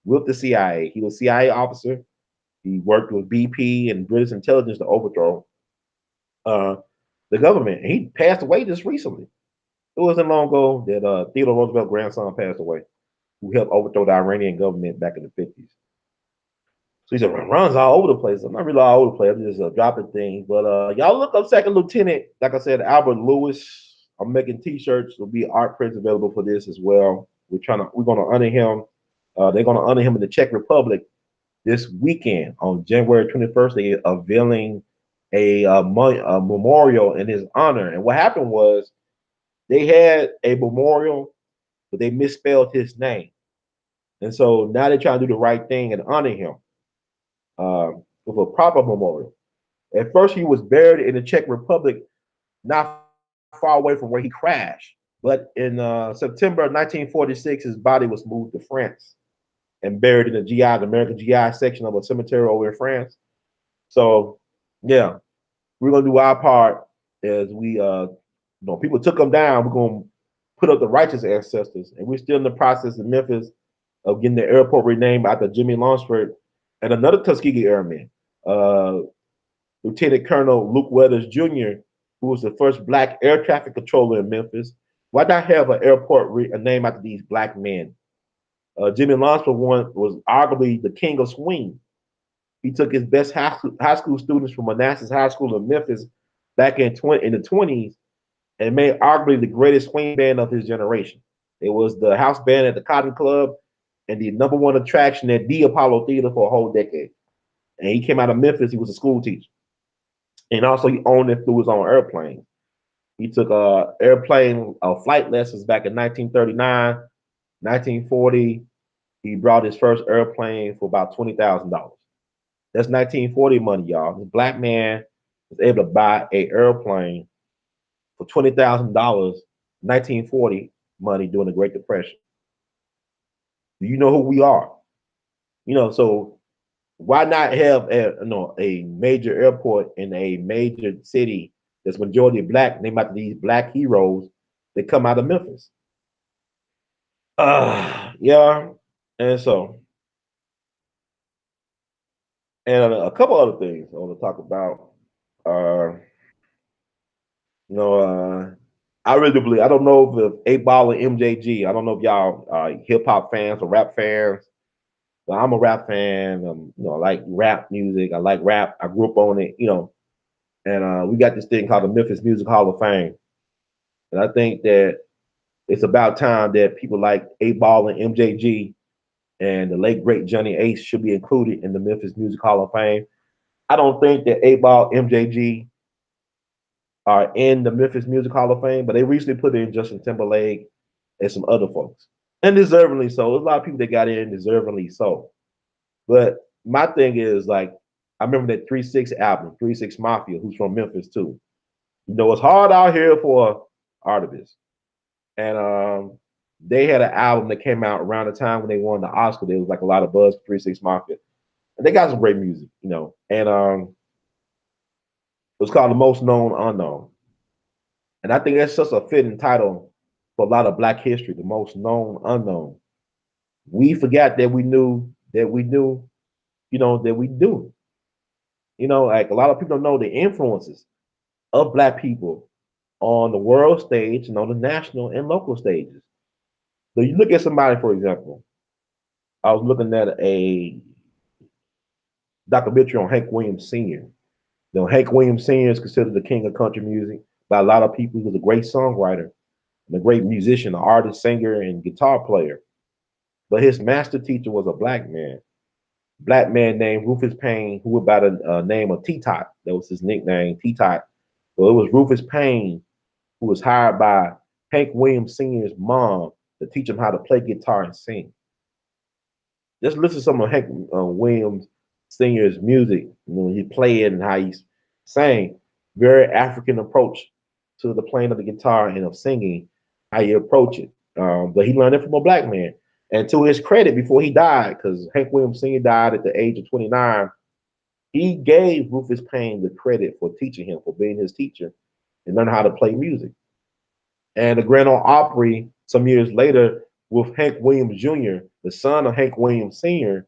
with the CIA. He was a CIA officer. He worked with BP and British intelligence to overthrow the government. And he passed away just recently. It wasn't long ago that Theodore Roosevelt's grandson passed away, who helped overthrow the Iranian government back in the 50s. So he said, runs all over the place. I'm not really all over the place. I'm just dropping things. But y'all look up Second Lieutenant, like I said, Albert Lewis. I'm making T-shirts. There'll be art prints available for this as well. We're gonna honor him. They're gonna honor him in the Czech Republic this weekend on January 21st, they are unveiling a memorial in his honor. And what happened was they had a memorial, but they misspelled his name. And so now they're trying to do the right thing and honor him with a proper memorial. At first, he was buried in the Czech Republic, not far away from where he crashed. But in September 1946, his body was moved to France and buried in the GI, the American GI section of a cemetery over in France. So, yeah, we're gonna do our part as people took them down. We're gonna put up the righteous ancestors, and we're still in the process in Memphis of getting the airport renamed after Jimmy Lunsford and another Tuskegee Airman, uh, Lieutenant Colonel Luke Weathers Jr., who was the first black air traffic controller in Memphis. Why not have an airport named after these black men? Jimmy Lunsford was arguably the king of swing. He took his best high school students from Manassas High School in Memphis back in the 20s and made arguably the greatest swing band of his generation. It was the house band at the Cotton Club and the number one attraction at the Apollo Theater for a whole decade. And he came out of Memphis. He was a school teacher. And also he owned it through his own airplane. He took airplane flight lessons back in 1939, 1940. He brought his first airplane for about $20,000. That's 1940 money, y'all. This black man was able to buy a airplane for $20,000, 1940 money during the Great Depression. Do you know who we are? So why not have a major airport in a major city that's majority black, named after these black heroes that come out of Memphis? Yeah, and so and a couple other things I want to talk about. Uh, you know, I really believe I don't know if A.L.L and MJG. I don't know if y'all hip hop fans or rap fans. But I'm a rap fan. I like rap music. I like rap. I grew up on it. And we got this thing called the Memphis Music Hall of Fame. And I think that it's about time that people like A.L.L and MJG and the late great Johnny Ace should be included in the Memphis Music Hall of Fame. I don't think that A.L.L, MJG are in the Memphis Music Hall of Fame, but they recently put in Justin Timberlake and some other folks. And deservingly so. There's a lot of people that got in deservingly so. But my thing is like, I remember that 3-6 album, 3-6 Mafia, who's from Memphis too. It's hard out here for artists. And they had an album that came out around the time when they won the Oscar. There was like a lot of buzz for 3-6 Mafia. And they got some great music. And it was called The Most Known Unknown. And I think that's just a fitting title for a lot of Black history, The Most Known Unknown. We forgot that we knew that we knew, that we do. Like a lot of people don't know the influences of Black people on the world stage and on the national and local stages. So you look at somebody, for example, I was looking at a documentary on Hank Williams Sr. Hank Williams Sr. is considered the king of country music by a lot of people. He was a great songwriter and a great musician, an artist, singer, and guitar player. But his master teacher was a black man named Rufus Payne, who went by the name of T-Tot. That was his nickname, T-Tot. So it was Rufus Payne who was hired by Hank Williams Sr.'s mom to teach him how to play guitar and sing. Just listen to some of Hank Williams Sr.'s music. He played and how he sang. Very African approach to the playing of the guitar and of singing, how you approach it. But he learned it from a black man. And to his credit, before he died, because Hank Williams Sr. died at the age of 29, he gave Rufus Payne the credit for teaching him, for being his teacher, and learning how to play music. And the Grand Ole Opry, some years later, with Hank Williams Jr., the son of Hank Williams Sr.,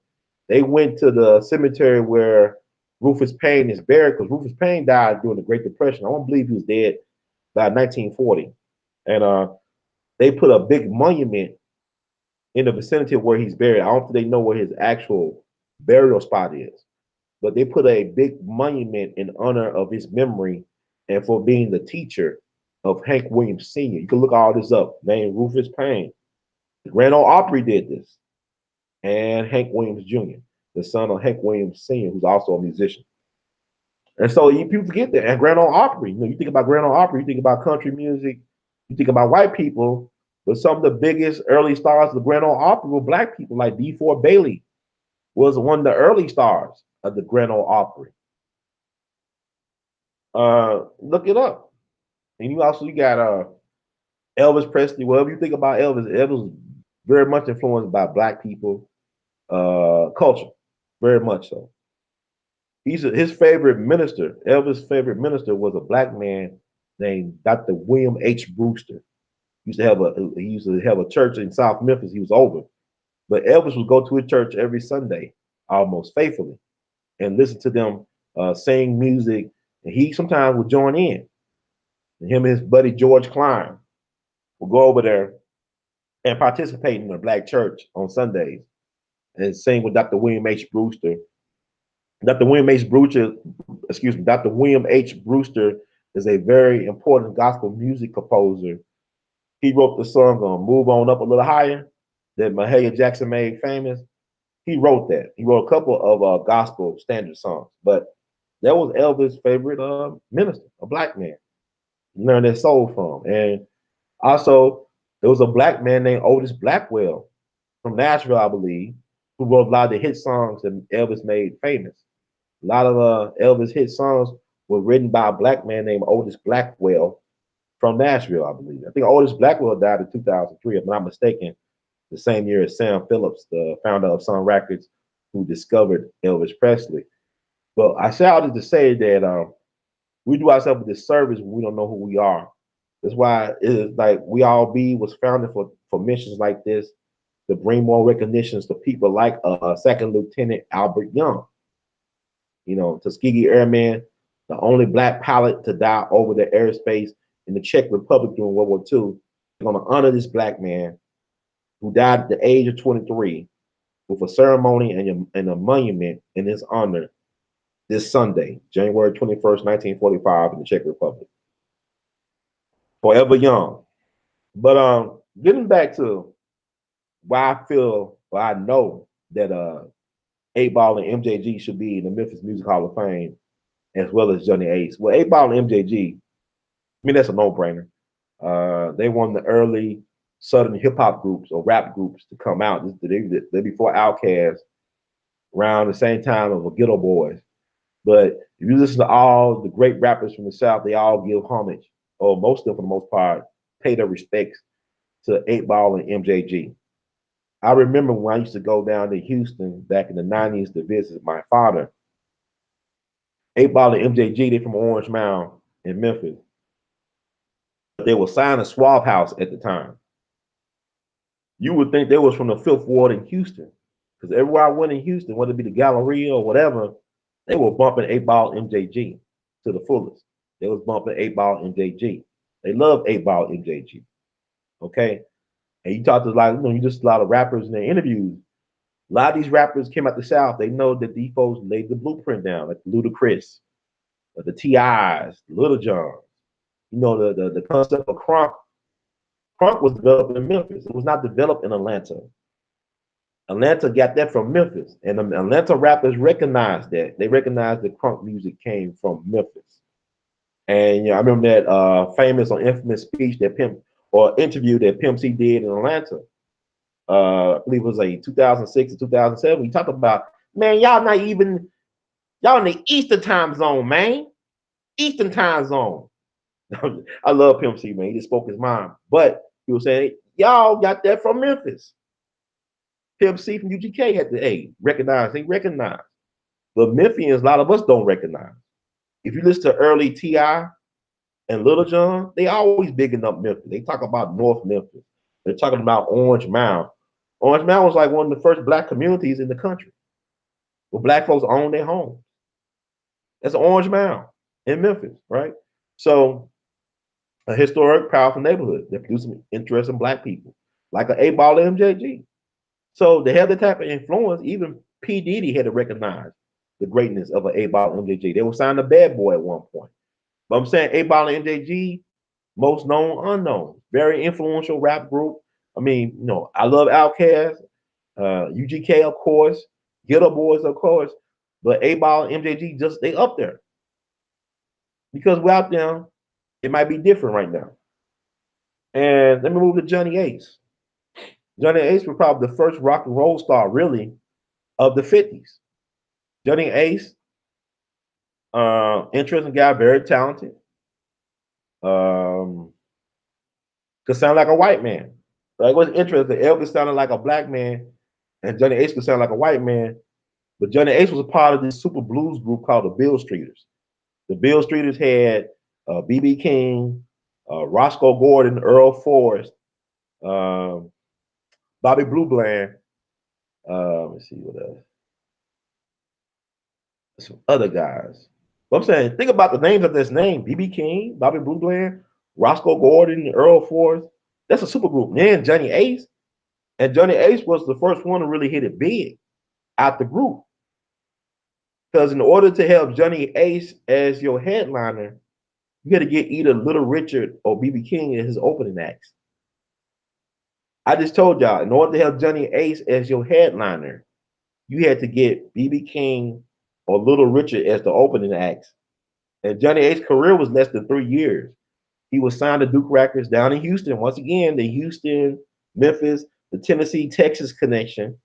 they went to the cemetery where Rufus Payne is buried, because Rufus Payne died during the Great Depression. I don't believe he was dead by 1940. And they put a big monument in the vicinity of where he's buried. I don't think they know where his actual burial spot is, but they put a big monument in honor of his memory and for being the teacher of Hank Williams Sr. You can look all this up, named Rufus Payne. The Grand Ole Opry did this, and Hank Williams Jr. the son of Hank Williams Sr., who's also a musician. And so people forget that. And Grand Ole Opry, you think about Grand Ole Opry, you think about country music, you think about white people, but some of the biggest early stars of the Grand Ole Opry were black people, like D4 Bailey was one of the early stars of the Grand Ole Opry. Look it up. And you got Elvis Presley. Whatever you think about Elvis, Elvis was very much influenced by black people culture, very much so. His favorite minister, Elvis' favorite minister, was a black man named Dr. William H. Brewster. He used to have a church in South Memphis. He was over, but Elvis would go to his church every Sunday, almost faithfully, and listen to them sing music. And he sometimes would join in. And him and his buddy George Klein would go over there and participate in the black church on Sundays and sing with Dr. William H. Brewster. Dr. William H. Brewster, excuse me, Dr. William H. Brewster is a very important gospel music composer. He wrote the song Move On Up a Little Higher that Mahalia Jackson made famous. He wrote that. He wrote a couple of gospel standard songs, but that was Elvis' favorite minister, a black man. He learned his soul from. And also, there was a black man named Otis Blackwell from Nashville, I believe, who wrote a lot of the hit songs that Elvis made famous. A lot of Elvis hit songs were written by a black man named Otis Blackwell from Nashville, I believe. I think Otis Blackwell died in 2003, if I'm not mistaken, the same year as Sam Phillips, the founder of Sun Records, who discovered Elvis Presley. But I shouted to say that we do ourselves a disservice when we don't know who we are. That's why it is like We All Be was founded for missions like this, to bring more recognitions to people like Second Lieutenant Albert Young, Tuskegee Airman, the only black pilot to die over the airspace in the Czech Republic during World War II. We're going to honor this black man who died at the age of 23 with a ceremony and a monument in his honor this Sunday, January 21st, 1945, in the Czech Republic. Forever young. But getting back to why I feel, or I know that 8-Ball and MJG should be in the Memphis Music Hall of Fame, as well as Johnny Ace. Well, 8-Ball and MJG, I mean, that's a no-brainer. They one of the early Southern hip-hop groups or rap groups to come out. They're before Outkast, around the same time of the Ghetto Boys. But if you listen to all the great rappers from the South, they all give homage, or most of them for the most part, pay their respects to 8-Ball and MJG. I remember when I used to go down to Houston back in the 90s to visit my father. 8-Ball and MJG, they from Orange Mound in Memphis. They were signed to Swab House at the time. You would think they was from the Fifth Ward in Houston, because everywhere I went in Houston, whether it be the Galleria or whatever, they were bumping 8-Ball MJG to the fullest. They was bumping 8-Ball MJG. They love 8-Ball MJG. Okay, and you talk to you just a lot of rappers in their interviews. A lot of these rappers came out the South. They know that these folks laid the blueprint down, like Ludacris, the T.I.s, Little John. The concept of crunk. Crunk was developed in Memphis. It was not developed in Atlanta. Atlanta got that from Memphis, and the Atlanta rappers recognized that. They recognized that crunk music came from Memphis. And I remember that famous or infamous speech that interview that Pimp C did in Atlanta. I believe it was like 2006 or 2007. He talked about, man, y'all in the Eastern time zone, man. Eastern time zone. I love Pimp C, man. He just spoke his mind. But he was saying, y'all got that from Memphis. Pimp C from UGK had to recognize. He recognized. But Memphians, a lot of us don't recognize. If you listen to early T.I. and Little John, they always bigging up Memphis. They talk about North Memphis. They're talking about Orange Mound. Orange Mound was like one of the first black communities in the country where black folks owned their homes. That's Orange Mound in Memphis, right? So a historic, powerful neighborhood that produced some interesting black people, like an 8-Ball MJG. So to have that type of influence, even P. Diddy had to recognize the greatness of an 8-Ball MJG. They were signed to Bad Boy at one point. But I'm saying 8-Ball MJG, most known, unknown, very influential rap group. I mean, I love Outkast, UGK, of course. Ghetto Boys, of course, but A.L.L, MJG, just they up there because without them, it might be different right now. And let me move to Johnny Ace. Johnny Ace was probably the first rock and roll star, really, of the 50s. Johnny Ace, interesting guy, very talented. Um, could sound like a white man. Like what's interesting, Elvis sounded like a black man, and Johnny Ace could sound like a white man. But Johnny Ace was a part of this super blues group called the Bill Streeters. The Bill Streeters had B.B. King, Roscoe Gordon, Earl Forrest, um, Bobby Blue Bland. Let's see what else. Some other guys. But I'm saying, think about the names of this name: B.B. King, Bobby Blue Bland, Roscoe Gordon, Earl Forrest. That's a super group. Then Johnny Ace, and Johnny Ace was the first one to really hit it big out the group. Because in order to have Johnny Ace as your headliner, you got to get either Little Richard or BB King as his opening acts. I just told y'all, in order to have Johnny Ace as your headliner, you had to get BB King or Little Richard as the opening acts. And Johnny Ace's career was less than 3 years. He was signed to Duke Records down in Houston. Once again, the Houston, Memphis, the Tennessee, Texas connection.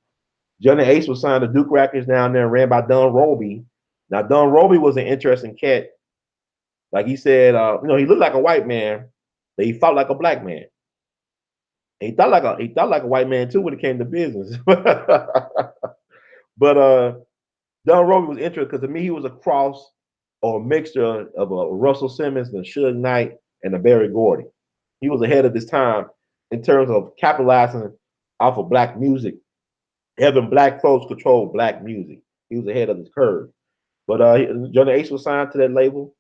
Johnny Ace was signed to Duke Records down there, ran by Don Roby. Now, Don Roby was an interesting cat. Like he said, he looked like a white man, but he fought like a black man. And he thought like a white man too when it came to business. But Don Roby was interesting because to me he was a cross or a mixture of a Russell Simmons and a Suge Knight and a Barry Gordy. He was ahead of his time in terms of capitalizing off of black music, having black folks control black music. He was ahead of his curve. But Johnny Ace was signed to that label.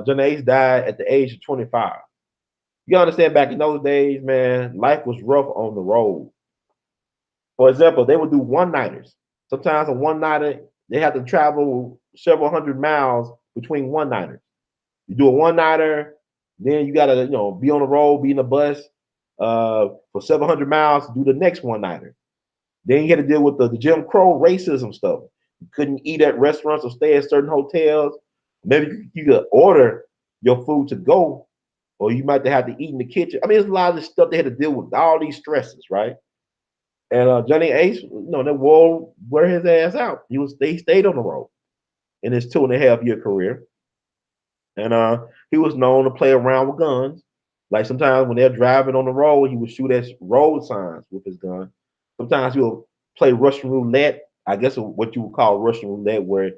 Johnny Ace died at the age of 25. You understand, back in those days, man, life was rough on the road. For example, they would do one-nighters. Sometimes a one-nighter, they have to travel several hundred miles between one-nighters. You do a one-nighter, then you gotta, be on the road, be in a bus for several hundred miles to do the next one-nighter. Then you had to deal with the Jim Crow racism stuff. You couldn't eat at restaurants or stay at certain hotels. Maybe you could order your food to go, or you might have to eat in the kitchen. I mean, there's a lot of this stuff they had to deal with, all these stresses, right? And Johnny Ace, the world wear his ass out. He stayed on the road in his 2.5 year career. And he was known to play around with guns. Like sometimes when they're driving on the road, he would shoot at road signs with his gun. Sometimes he would play Russian roulette. I guess what you would call Russian roulette, where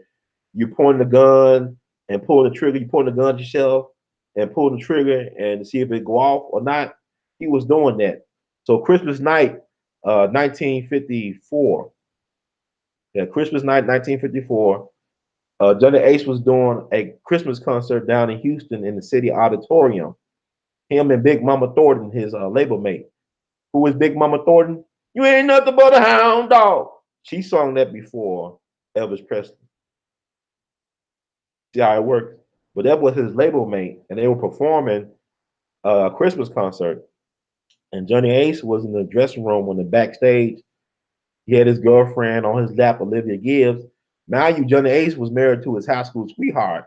you point the gun and pull the trigger. You point the gun to yourself and pull the trigger and see if it go off or not. He was doing that. So Christmas night, 1954. Yeah, Christmas night, 1954. Johnny Ace was doing a Christmas concert down in Houston in the City Auditorium. Him and Big Mama Thornton, his label mate. Who is Big Mama Thornton? You ain't nothing but a hound dog. She sung that before Elvis Presley. See how it works? But that was his label mate, and they were performing a Christmas concert. And Johnny Ace was in the dressing room on the backstage. He had his girlfriend on his lap, Olivia Gibbs. Mind you, Johnny Ace was married to his high school sweetheart,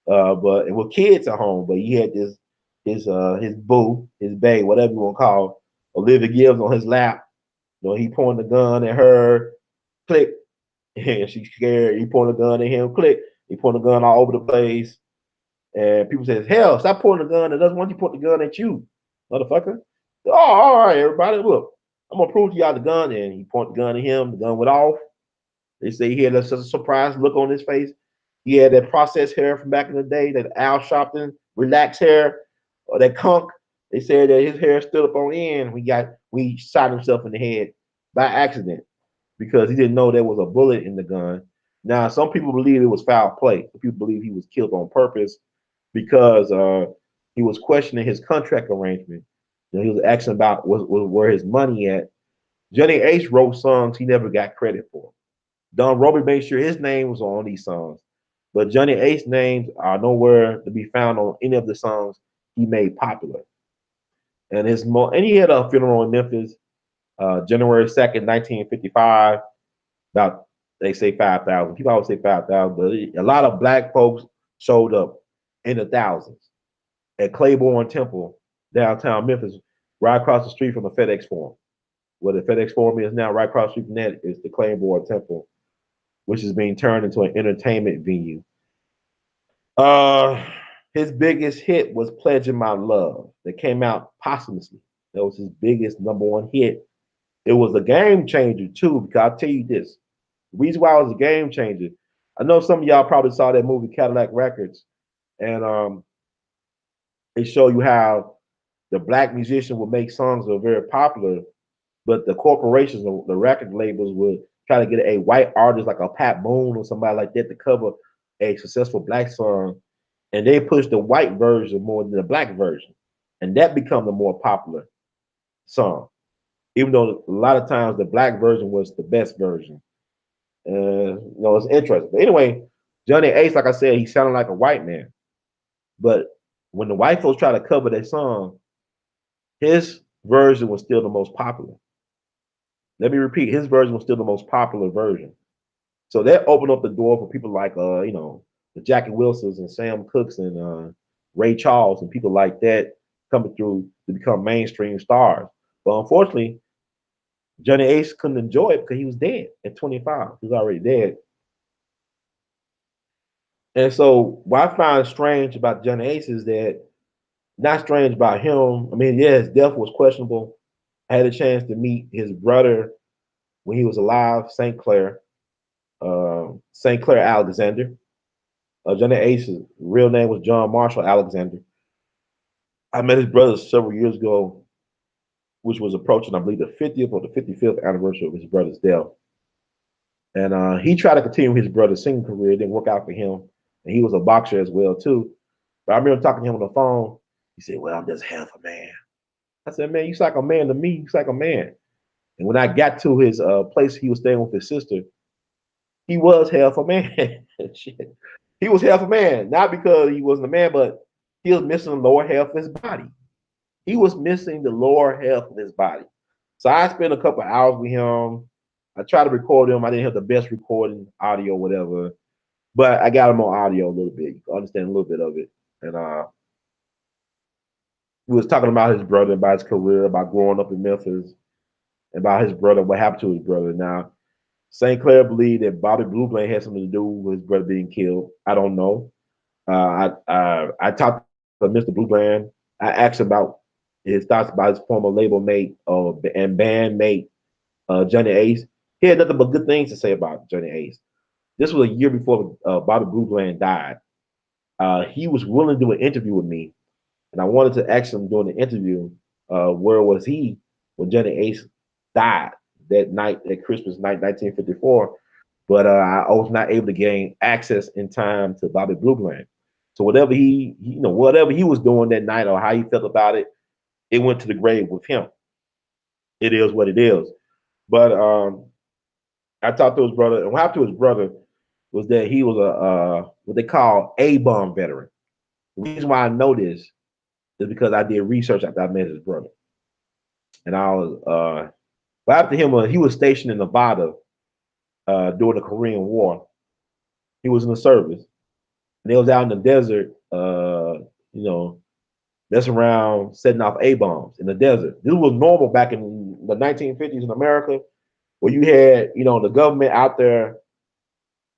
but with kids at home. But he had his boo, his bae, whatever you want to call Olivia Gibbs on his lap. He pointed the gun at her, click, and she's scared. He pointed a gun at him, click. He pointed the gun all over the place. And people says, hell, stop pointing the gun. It doesn't want you to point the gun at you, motherfucker. Oh, all right, everybody, look. I'm going to prove to y'all the gun. And he pointed the gun at him. The gun went off. They say he had such a surprised look on his face. He had that processed hair from back in the day, that Al Sharpton relaxed hair, or that conk. They said that his hair stood up on end. We shot himself in the head by accident because he didn't know there was a bullet in the gun. Now, some people believe it was foul play. Some people believe he was killed on purpose because he was questioning his contract arrangement. He was asking about where his money at. Johnny Ace wrote songs he never got credit for. Don Roby made sure his name was on these songs, but Johnny Ace's names are nowhere to be found on any of the songs he made popular. And he had a funeral in Memphis, January 2nd, 1955, about They say 5,000. People always say 5,000, but a lot of black folks showed up in the thousands at Claiborne Temple, downtown Memphis, right across the street from the FedEx Forum. Where the FedEx Forum is now, right across the street from that is the Claiborne Temple, which is being turned into an entertainment venue. Uh, his biggest hit was "Pledging My Love" that came out posthumously. That was his biggest #1 hit. It was a game changer too, because I'll tell you this: the reason why it was a game changer. I know some of y'all probably saw that movie Cadillac Records, and it showed you how the black musician would make songs that were very popular, but the corporations, the record labels would try to get a white artist like a Pat Boone or somebody like that to cover a successful black song, and they pushed the white version more than the black version, and that became the more popular song. Even though a lot of times the black version was the best version. It's interesting. But anyway, Johnny Ace, like I said, he sounded like a white man. But when the white folks try to cover that song, his version was still the most popular. Let me repeat, his version was still the most popular version. So that opened up the door for people like the Jackie Wilsons and Sam Cooks and Ray Charles and people like that coming through to become mainstream stars. But unfortunately, Johnny Ace couldn't enjoy it because he was dead at 25. He was already dead. And so what I find strange about Johnny Ace is that not strange about him. I mean, yeah, his death was questionable. I had a chance to meet his brother when he was alive, St. Clair Alexander. Johnny Ace's real name was John Marshall Alexander. I met his brother several years ago, which was approaching, I believe, the 50th or the 55th anniversary of his brother's death. And he tried to continue his brother's singing career. It didn't work out for him. And he was a boxer as well, too. But I remember talking to him on the phone. He said, "Well, I'm just half a man." I said, "Man, you like a man to me. You like a man." And when I got to his place, he was staying with his sister. He was half a man. Shit. He was half a man, not because he wasn't a man, but he was missing the lower half of his body. He was missing the lower half of his body. So I spent a couple of hours with him. I tried to record him. I didn't have the best recording, audio, whatever, but I got him on audio a little bit. You can understand a little bit of it. And we was talking about his brother, about his career, about growing up in Memphis, about his brother, what happened to his brother. Now, St. Clair believed that Bobby Blue Bland had something to do with his brother being killed. I don't know. I talked to Mr. Blue Bland. I asked about his thoughts about his former label mate and bandmate Johnny Ace. He had nothing but good things to say about Johnny Ace. This was a year before Bobby Blue Bland died. He was willing to do an interview with me, and I wanted to ask him during the interview, where was he when Johnny Ace died that night, that Christmas night, 1954. But I was not able to gain access in time to Bobby Blue Bland. So whatever he was doing that night or how he felt about it, it went to the grave with him. It is what it is. But I talked to his brother, and what happened to his brother was that he was a what they call A-bomb veteran. The reason why I know this is because I did research after I met his brother, and I was but after him, he was stationed in Nevada during the Korean War. He was in the service, and they was out in the desert, messing around, setting off A bombs in the desert. This was normal back in the 1950s in America, where you had, the government out there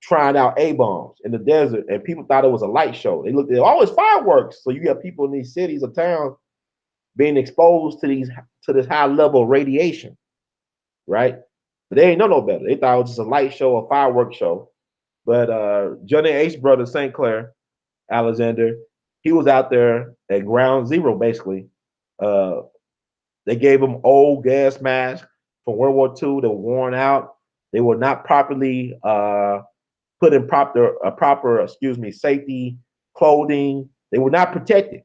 trying out A bombs in the desert, and people thought it was a light show. They looked at it's fireworks. So you have people in these cities or towns being exposed to this high level of radiation, right? But they ain't know no better. They thought it was just a light show, a fireworks show. But Johnny Ace brother St. Clair Alexander, he was out there at ground zero basically. Uh, they gave him old gas masks from World War II that were worn out. They were not properly put in proper safety clothing. They were not protected.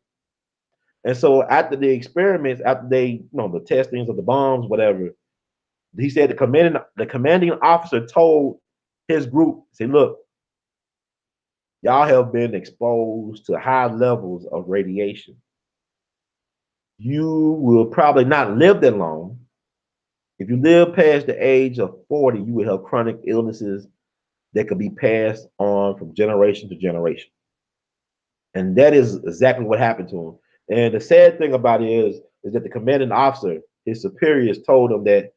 And so after the experiments, after the testings of the bombs, whatever, he said the commanding officer told his group, say, look, y'all have been exposed to high levels of radiation. You will probably not live that long. If you live past the age of 40, you will have chronic illnesses that could be passed on from generation to generation. And that is exactly what happened to him. And the sad thing about it is that the commanding officer, his superiors, told him that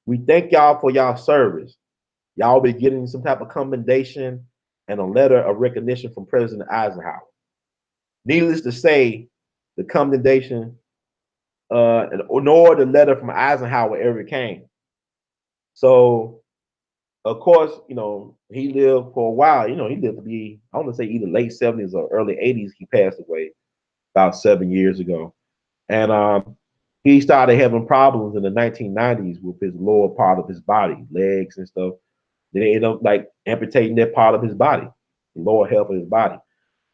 we thank y'all for y'all service. Y'all be getting some type of commendation and a letter of recognition from President Eisenhower. Needless to say, the commendation nor the letter from Eisenhower ever came. So, of course, he lived for a while. He lived to be, I want to say either late 70s or early 80s. He passed away about 7 years ago. And he started having problems in the 1990s with his lower part of his body, legs and stuff. They ended up like amputating that part of his body, the lower half of his body.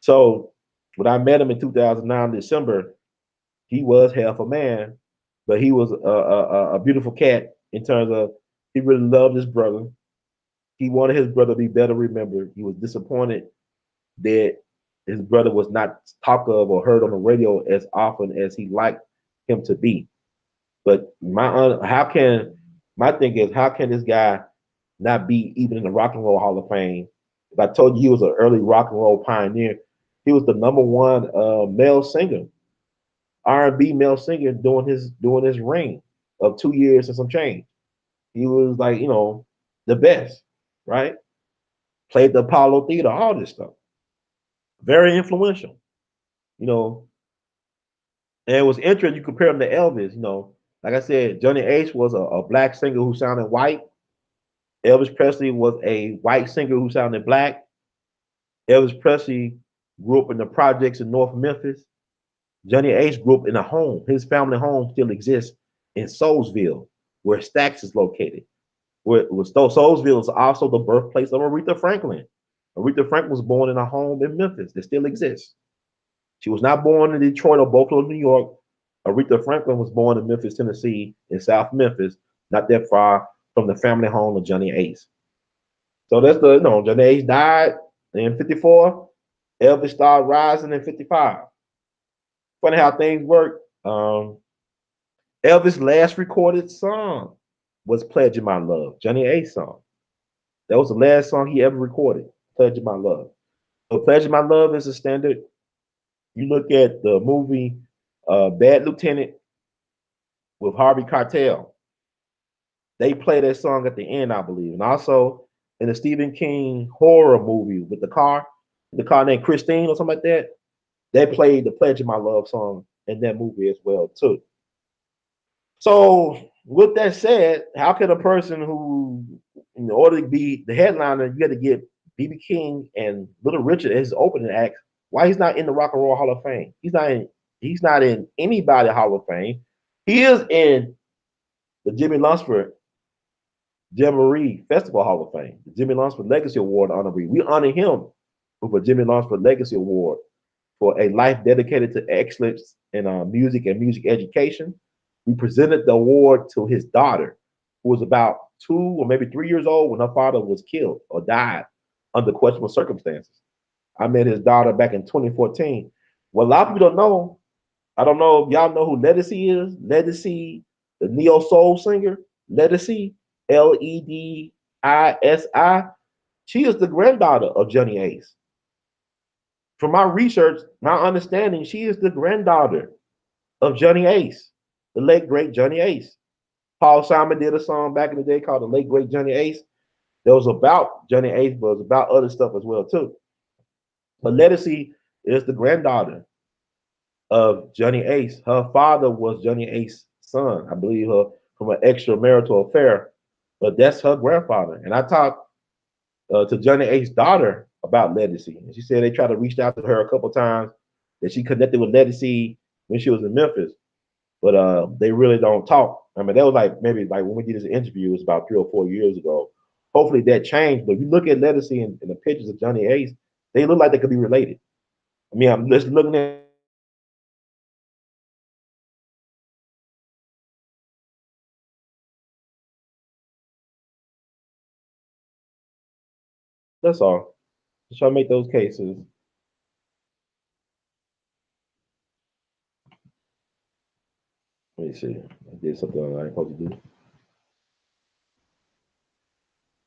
So when I met him in 2009 December, he was half a man, but he was a beautiful cat in terms of he really loved his brother. He wanted his brother to be better remembered. He was disappointed that his brother was not talked of or heard on the radio as often as he liked him to be. But my thing is, how can this guy not be even in the Rock and Roll Hall of Fame? If I told you he was an early rock and roll pioneer, he was the number one male singer, R&B male singer doing his ring of 2 years and some change. He was like, the best, right? Played the Apollo Theater, all this stuff. Very influential, you know. And it was interesting. You compare him to Elvis, Like I said, Johnny Ace was a black singer who sounded white. Elvis Presley was a white singer who sounded black. Elvis Presley grew up in the projects in North Memphis. Johnny Ace grew up in a home. His family home still exists in Soulsville, where Stax is located. Soulsville is also the birthplace of Aretha Franklin. Aretha Franklin was born in a home in Memphis that still exists. She was not born in Detroit or Buffalo, New York. Aretha Franklin was born in Memphis, Tennessee, in South Memphis, not that far from the family home of Johnny Ace. So that's Johnny Ace died in 54. Elvis started rising in 55. Funny how things work. Elvis' last recorded song was Pledge of My Love, Johnny Ace song. That was the last song he ever recorded, Pledge of My Love. So Pledge of My Love is a standard. You look at the movie Bad Lieutenant with Harvey Keitel. They play that song at the end, I believe. And also in the Stephen King horror movie with the car named Christine or something like that, they played the Pledge of My Love song in that movie as well, too. So with that said, how can a person who, in order to be the headliner, you got to get BB King and Little Richard as his opening act? Why he's not in the Rock and Roll Hall of Fame? He's not in anybody Hall of Fame. He is in the Jimmy Lunsford Jamboree Festival Hall of Fame, the Jimmy Lunsford Legacy Award honoree. We honor him with a Jimmy Lunsford Legacy Award for a life dedicated to excellence in music and music education. We presented the award to his daughter, who was about 2 or maybe 3 years old when her father was killed or died under questionable circumstances. I met his daughter back in 2014. What a lot of people don't know, I don't know if y'all know who Ledisi is. Ledisi, the neo soul singer, Ledisi, Ledisi. She is the granddaughter of Johnny Ace. From my research, my understanding, she is the granddaughter of Johnny Ace, the late great Johnny Ace. Paul Simon did a song back in the day called "The Late Great Johnny Ace." That was about Johnny Ace, but it was about other stuff as well too. But Ledisi is the granddaughter of Johnny Ace. Her father was Johnny Ace's son, I believe, her from an extramarital affair. But that's her grandfather. And I talked to Johnny Ace's daughter about Ledisi, and she said they tried to reach out to her a couple times. That she connected with Ledisi when she was in Memphis, but they really don't talk. I mean, that was like maybe like when we did this interview, it was about 3 or 4 years ago. Hopefully that changed. But if you look at Ledisi and the pictures of Johnny Ace, they look like they could be related. I mean, I'm just looking at that's all. Just try to make those cases. Let me see. I did something I ain't supposed to do.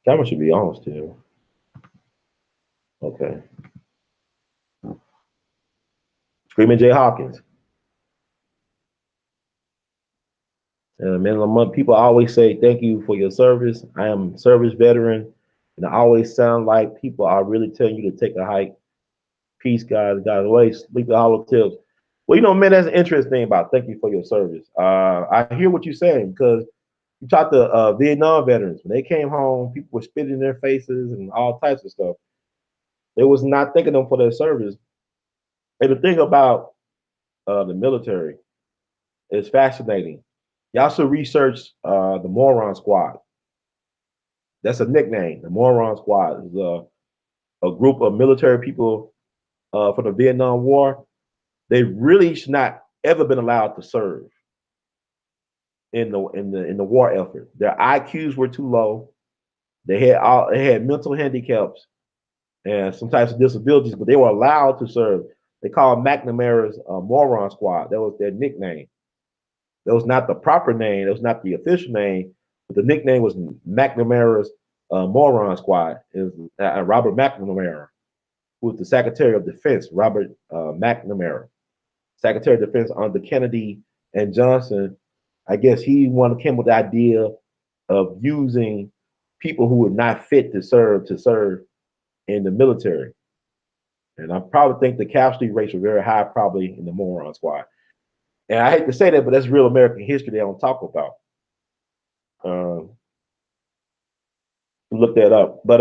Camera should be on still. Okay. Screaming Jay Hawkins. Man, Lamont, people always say thank you for your service. I am service veteran, and I always sound like people are really telling you to take a hike. Peace, guys. Guys, always sleep the hollow tips. Well, man, that's an interesting thing about thank you for your service. I hear what you're saying because you talk to Vietnam veterans when they came home, people were spitting in their faces and all types of stuff. They was not thanking them for their service. And the thing about the military is fascinating. Y'all should research the Moron Squad. That's a nickname. The Moron Squad is a group of military people from the Vietnam War. They really should not ever been allowed to serve in the war effort. Their IQs were too low. They had mental handicaps and some types of disabilities, but they were allowed to serve. They called McNamara's Moron Squad. That was their nickname. That was not the proper name. That was not the official name, but the nickname was McNamara's Moron Squad. It was Robert McNamara, who was the Secretary of Defense. Robert McNamara, Secretary of Defense under Kennedy and Johnson. I guess he came with the idea of using people who were not fit to serve in the military. And I probably think the casualty rates were very high, probably in the Moron Squad. And I hate to say that, but that's real American history they don't talk about. Um, Look that up. But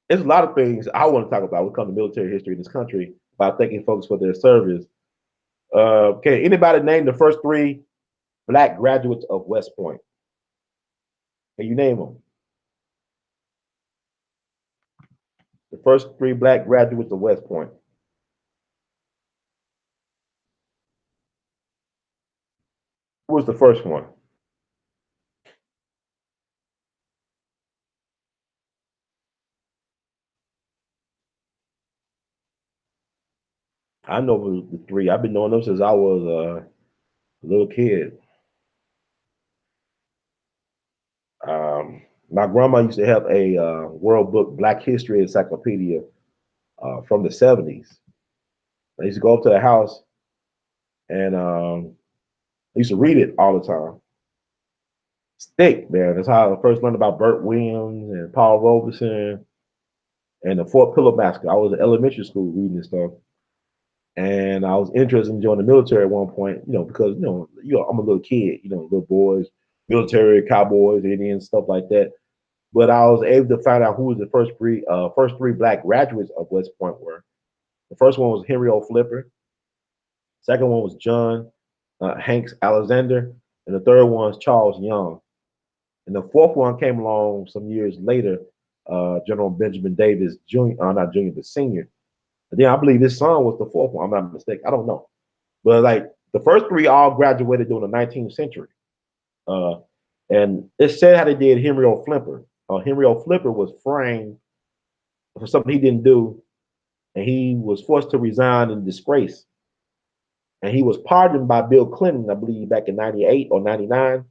there's a lot of things I want to talk about when it comes to military history in this country about thanking folks for their service. Okay, anybody name the first three black graduates of West Point? Can you name them? The first three black graduates of West Point. Who was the first one? I know the three. I've been knowing them since I was a little kid. My grandma used to have a World Book Black History Encyclopedia from the 70s. I used to go up to the house and I used to read it all the time. It's thick, man. That's how I first learned about Burt Williams and Paul Robeson and the Fort Pillow Massacre. I was in elementary school reading this stuff. And I was interested in joining the military at one point, because I'm a little kid, little boys, military, cowboys, Indians, stuff like that. But I was able to find out who was the first three black graduates of West Point were. The first one was Henry O. Flipper. Second one was John Hanks Alexander, and the third one was Charles Young. And the fourth one came along some years later, General Benjamin Davis Jr. Not junior, but senior. And then I believe his son was the fourth one. I'm not mistaken. I don't know, but like the first three all graduated during the 19th century. Uh, and it's sad how they did Henry O. Flipper. Henry O. Flipper was framed for something he didn't do, and he was forced to resign in disgrace. And he was pardoned by Bill Clinton, I believe, back in '98 or '99.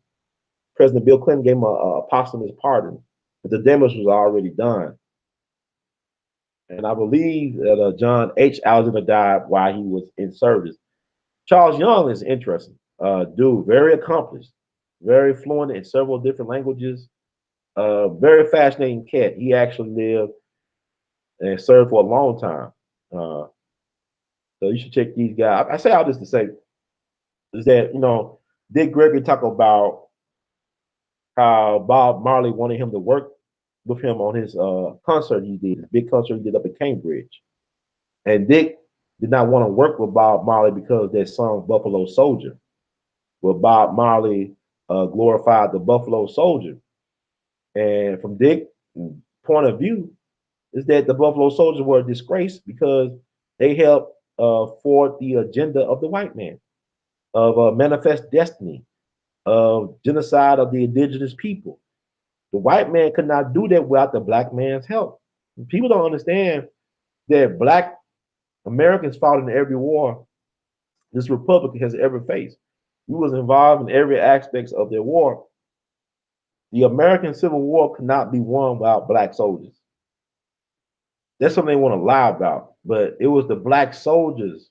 President Bill Clinton gave him a posthumous pardon, but the damage was already done. And I believe that John H. Alexander died while he was in service. Charles Young is interesting. Dude, very accomplished, very fluent in several different languages. Very fascinating cat. He actually lived and served for a long time. Uh, so you should check these guys. I say all this to say is that Dick Gregory talk about how Bob Marley wanted him to work with him on his concert he did, his big concert he did up in Cambridge. And Dick did not want to work with Bob Marley because of that song Buffalo Soldier, where Bob Marley glorified the Buffalo Soldier. And from Dick's point of view, is that the Buffalo Soldiers were a disgrace because they helped forward the agenda of the white man, of manifest destiny, of genocide of the indigenous people. The white man could not do that without the black man's help. People don't understand that black Americans fought in every war this republic has ever faced. We was involved in every aspect of their war. The American Civil War could not be won without black soldiers. That's something they want to lie about. But it was the black soldiers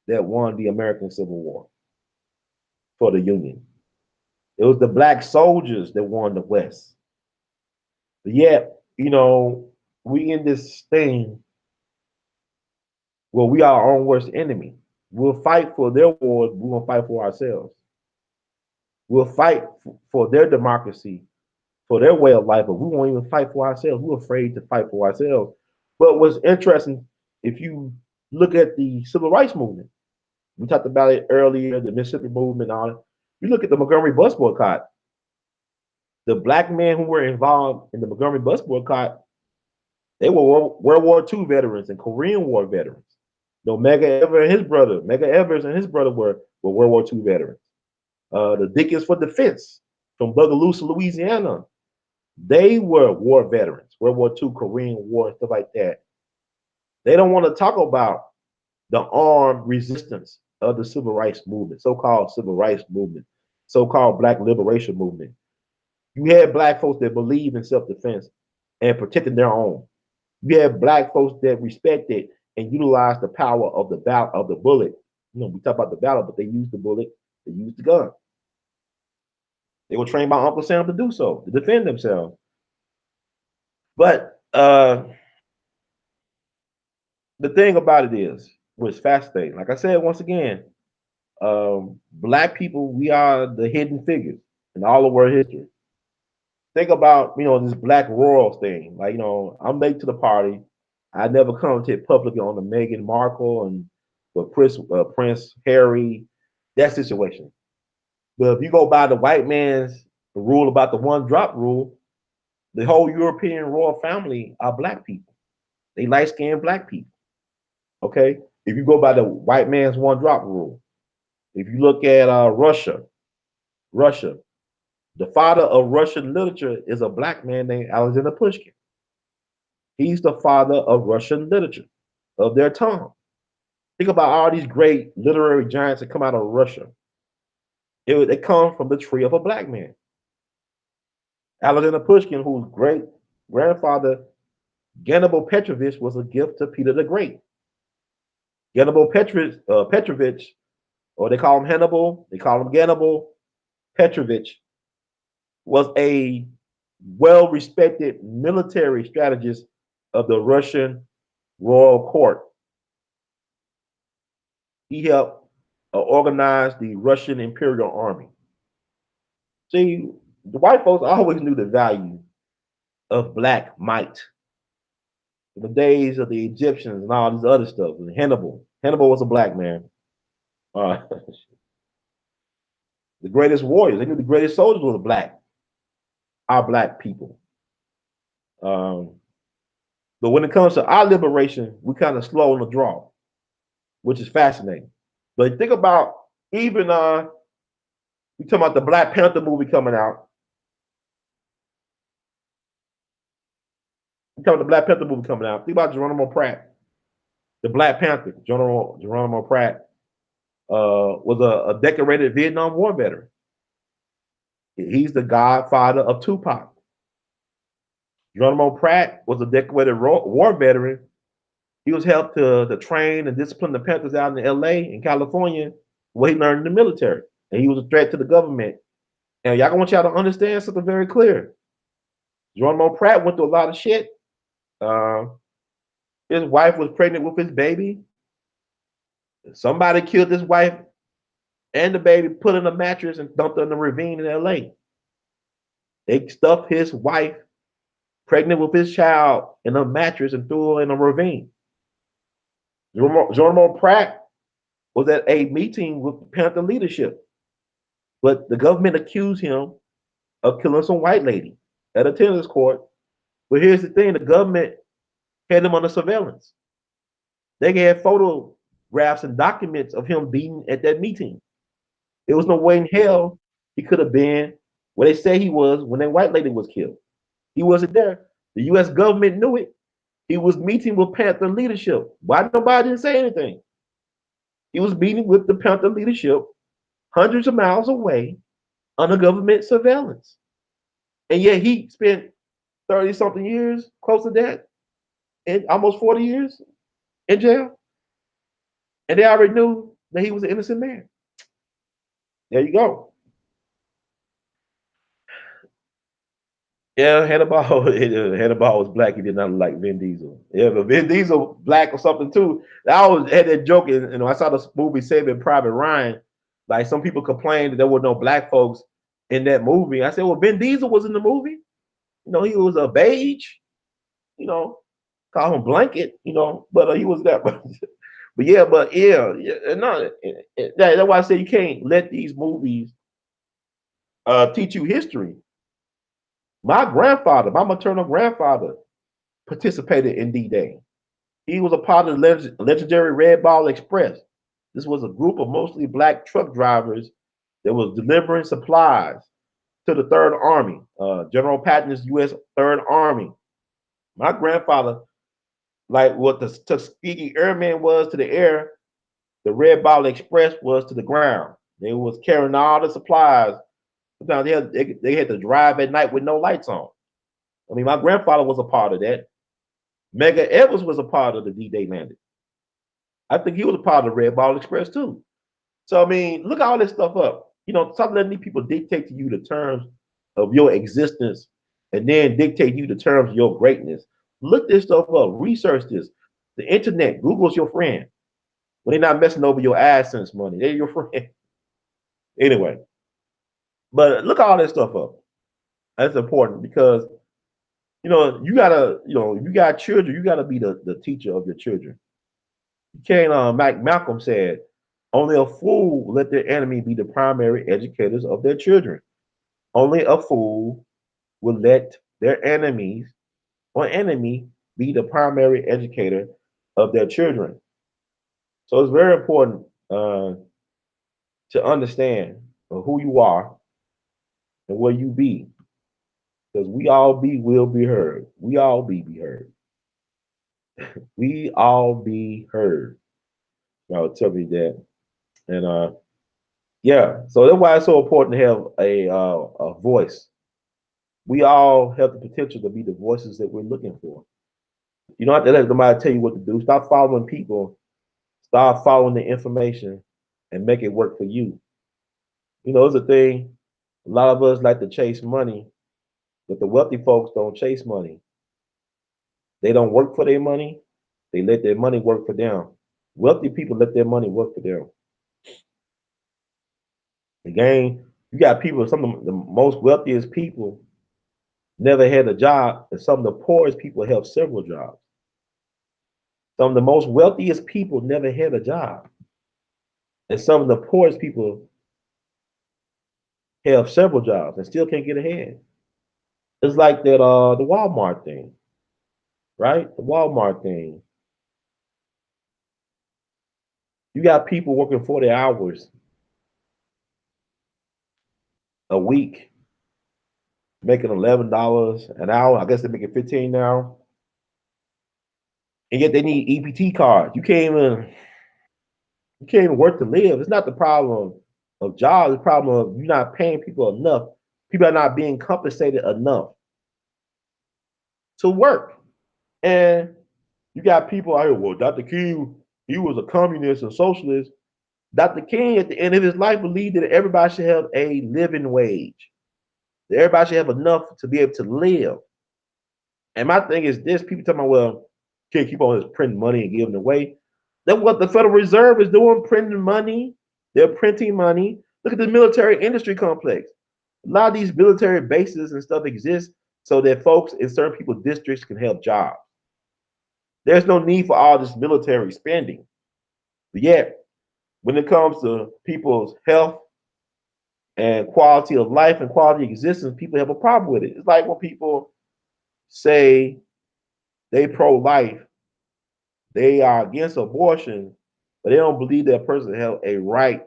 that won the American Civil War for the Union. It was the black soldiers that won the West. But yet, we in this thing where we are our own worst enemy. We'll fight for their wars, we won't fight for ourselves. We'll fight for their democracy, for their way of life, but we won't even fight for ourselves. We're afraid to fight for ourselves. But what's interesting, if you look at the civil rights movement, we talked about it earlier, the Mississippi movement on it. You look at the Montgomery bus boycott, the black men who were involved in the Montgomery bus boycott, they were World War II veterans and Korean War veterans. Mega Evers and his brother were World War II veterans. The Dickens for Defense from Bogalusa, Louisiana, they were war veterans, World War II, Korean War, stuff like that. They don't want to talk about the armed resistance of the civil rights movement, so-called civil rights movement, so-called black liberation movement. You had black folks that believe in self-defense and protecting their own. You have black folks that respect it and utilize the power of the bullet. We talk about the battle, but they use the bullet, they use the gun. They were trained by Uncle Sam to do so, to defend themselves. But the thing about it is, what's fascinating, like I said once again, black people, we are the hidden figures in all of world history. Think about, this black royals thing. Like, I'm late to the party. I never commented publicly on the Meghan Markle and the Prince Harry, that situation. But if you go by the white man's rule about the one drop rule, the whole European royal family are black people. They light skinned black people. Okay? If you go by the white man's one drop rule, if you look at Russia, the father of Russian literature is a black man named Alexander Pushkin. He's the father of Russian literature, of their tongue. Think about all these great literary giants that come out of Russia. They come from the tree of a black man. Alexander Pushkin, whose great grandfather, Hannibal Petrovich, was a gift to Peter the Great. Hannibal Petrovich, or they call him Hannibal, they call him Hannibal Petrovich, was a well-respected military strategist of the Russian royal court. He helped organize the Russian Imperial Army. See, the white folks always knew the value of black might. In the days of the Egyptians and all this other stuff, and Hannibal was a black man. Uh, the greatest warriors, they knew the greatest soldiers were our black people. But when it comes to our liberation, we kind of slow on the draw, which is fascinating. But think about even we talking about the Black Panther movie coming out. We talking about the Black Panther movie coming out. Think about Geronimo Pratt, the Black Panther. Geronimo Pratt was a decorated Vietnam War veteran. He's the godfather of Tupac. Geronimo Pratt was a decorated war veteran. He was helped to train and discipline the Panthers out in L.A. in California, where he learned in the military, and he was a threat to the government. And want y'all to understand something very clear. Geronimo Pratt went through a lot of shit. His wife was pregnant with his baby. Somebody killed his wife and the baby, put in a mattress, and dumped her in the ravine in L.A. They stuffed his wife, pregnant with his child, in a mattress and threw her in a ravine. Geronimo Pratt was at a meeting with Panther leadership, but the government accused him of killing some white lady at a tennis court. But here's the thing: the government had him under surveillance. They had photographs and documents of him being at that meeting. There was no way in hell he could have been where they say he was when that white lady was killed. He wasn't there. The U.S. government knew it. He was meeting with Panther leadership. Why nobody didn't say anything? He was meeting with the Panther leadership hundreds of miles away under government surveillance. And yet he spent 30 something years close to that in almost 40 years in jail, and they already knew that he was an innocent man. There you go. Yeah, Hannibal. Hannibal was black. He did not look like Vin Diesel. Yeah, but Vin Diesel black or something too. I always had that joke. And I saw this movie Saving Private Ryan. Like some people complained that there were no black folks in that movie. I said, well, Vin Diesel was in the movie. He was a beige. You know, call him blanket. But he was that. But yeah, no. That's why I say you can't let these movies teach you history. My grandfather, my maternal grandfather, participated in D-Day. He was a part of the legendary Red Ball Express. This was a group of mostly black truck drivers that was delivering supplies to the Third Army, General Patton's U.S. Third Army. My grandfather, like what the Tuskegee Airman was to the air, the Red Ball Express was to the ground. They was carrying all the supplies. Sometimes they had to drive at night with no lights on. I mean, my grandfather was a part of that. Mega Evans was a part of the D-Day landing. I think he was a part of the Red Ball Express too. So I mean, look all this stuff up. Stop letting these people dictate to you the terms of your existence, and then dictate to you the terms of your greatness. Look this stuff up. Research this. The internet, Google's your friend. When they're not messing over your AdSense money, they're your friend. Anyway, but look all this stuff up. That's important because you gotta, if you got children, you gotta be the teacher of your children. You can't. Malcolm said, "Only a fool will let their enemy be the primary educators of their children. Only a fool will let their enemies or enemy be the primary educator of their children." So it's very important to understand who you are and where you be, because we all will be heard. We all be heard. We all be heard. I'll tell you that. And yeah, so that's why it's so important to have a voice. We all have the potential to be the voices that we're looking for. You don't have to let somebody tell you what to do. Stop following people. Start following the information and make it work for you. It's a thing. A lot of us like to chase money, but the wealthy folks don't chase money. They don't work for their money. They let their money work for them. Wealthy people let their money work for them. Again, you got people, some of the most wealthiest people never had a job, and some of the poorest people have several jobs. Some of the most wealthiest people never had a job, and some of the poorest people have several jobs and still can't get ahead. It's like that the Walmart thing, right? The Walmart thing. You got people working 40 hours a week, making $11 an hour. I guess they're making 15 now. And yet they need EBT cards. You can't even work to live. It's not the problem of jobs, it's the problem of you're not paying people enough. People are not being compensated enough to work. And you got people out here, well, Dr. King, he was a communist and socialist. Dr. King, at the end of his life, believed that everybody should have a living wage. That everybody should have enough to be able to live. And my thing is this: people talking about, well, can't keep on just printing money and giving it away. That's what the Federal Reserve is doing, printing money. They're printing money. Look at the military industry complex. A lot of these military bases and stuff exist so that folks in certain people's districts can have jobs. There's no need for all this military spending. But yet, when it comes to people's health and quality of life and quality of existence, people have a problem with it. It's like when people say they pro-life, they are against abortion, but they don't believe that person has a right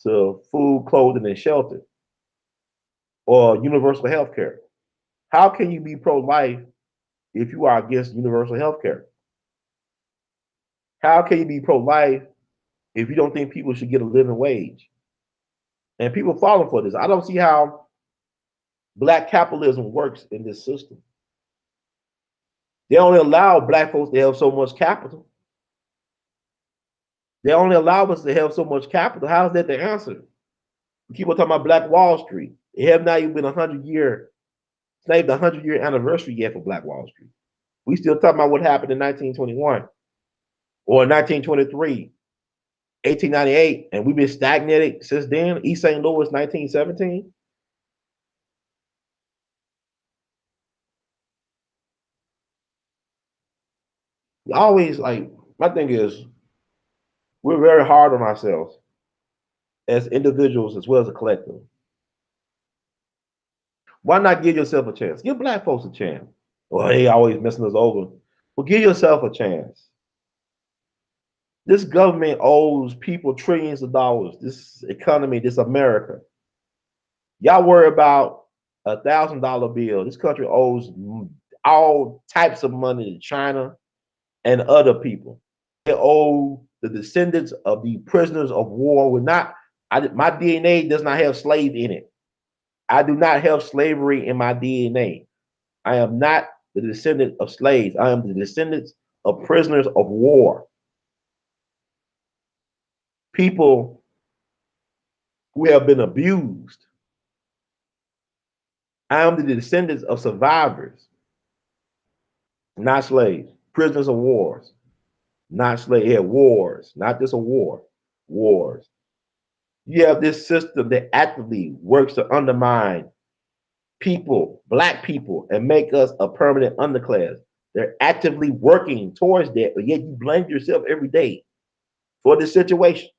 to food, clothing, and shelter or universal health care. How can you be pro-life if you are against universal health care? How can you be pro-life if you don't think people should get a living wage? And people falling for this. I don't see how black capitalism works in this system. They only allow black folks to have so much capital. They only allow us to have so much capital. How is that the answer? We keep on talking about Black Wall Street. It have not even been 100-year, it's not even the 100-year anniversary yet for Black Wall Street. We still talking about what happened in 1921 or 1923, 1898, and we've been stagnated since then. East St. Louis, 1917. Always like my thing is we're very hard on ourselves as individuals as well as a collective. Why not give yourself a chance? Give black folks a chance. Well, they always messing us over. Well, give yourself a chance. This government owes people trillions of dollars. This economy, this America. Y'all worry about $1,000 bill. This country owes all types of money to China and other people. They owe the descendants of the prisoners of war. We're not. My DNA does not have slave in it. I do not have slavery in my DNA. I am not the descendant of slaves. I am the descendants of prisoners of war. People who have been abused. I am the descendants of survivors, not slaves. Prisoners of wars, not slaves. Yeah, wars, not just a war. Wars. You have this system that actively works to undermine people, black people, and make us a permanent underclass. They're actively working towards that, but yet you blame yourself every day for this situation.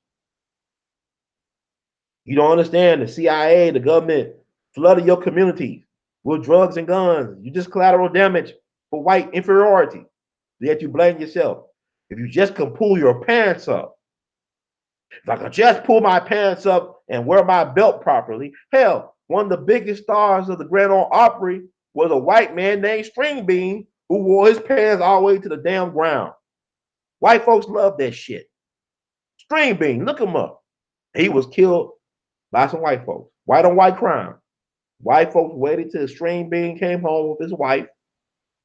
You don't understand the CIA, the government flooded your communities with drugs and guns. You just collateral damage for white inferiority. Yet you blame yourself. If you just can pull your pants up, if I could just pull my pants up and wear my belt properly, hell, one of the biggest stars of the Grand Ole Opry was a white man named String Bean who wore his pants all the way to the damn ground. White folks love that shit. String Bean, look him up. He was killed by some white folks. White on white crime. White folks waited till String Bean came home with his wife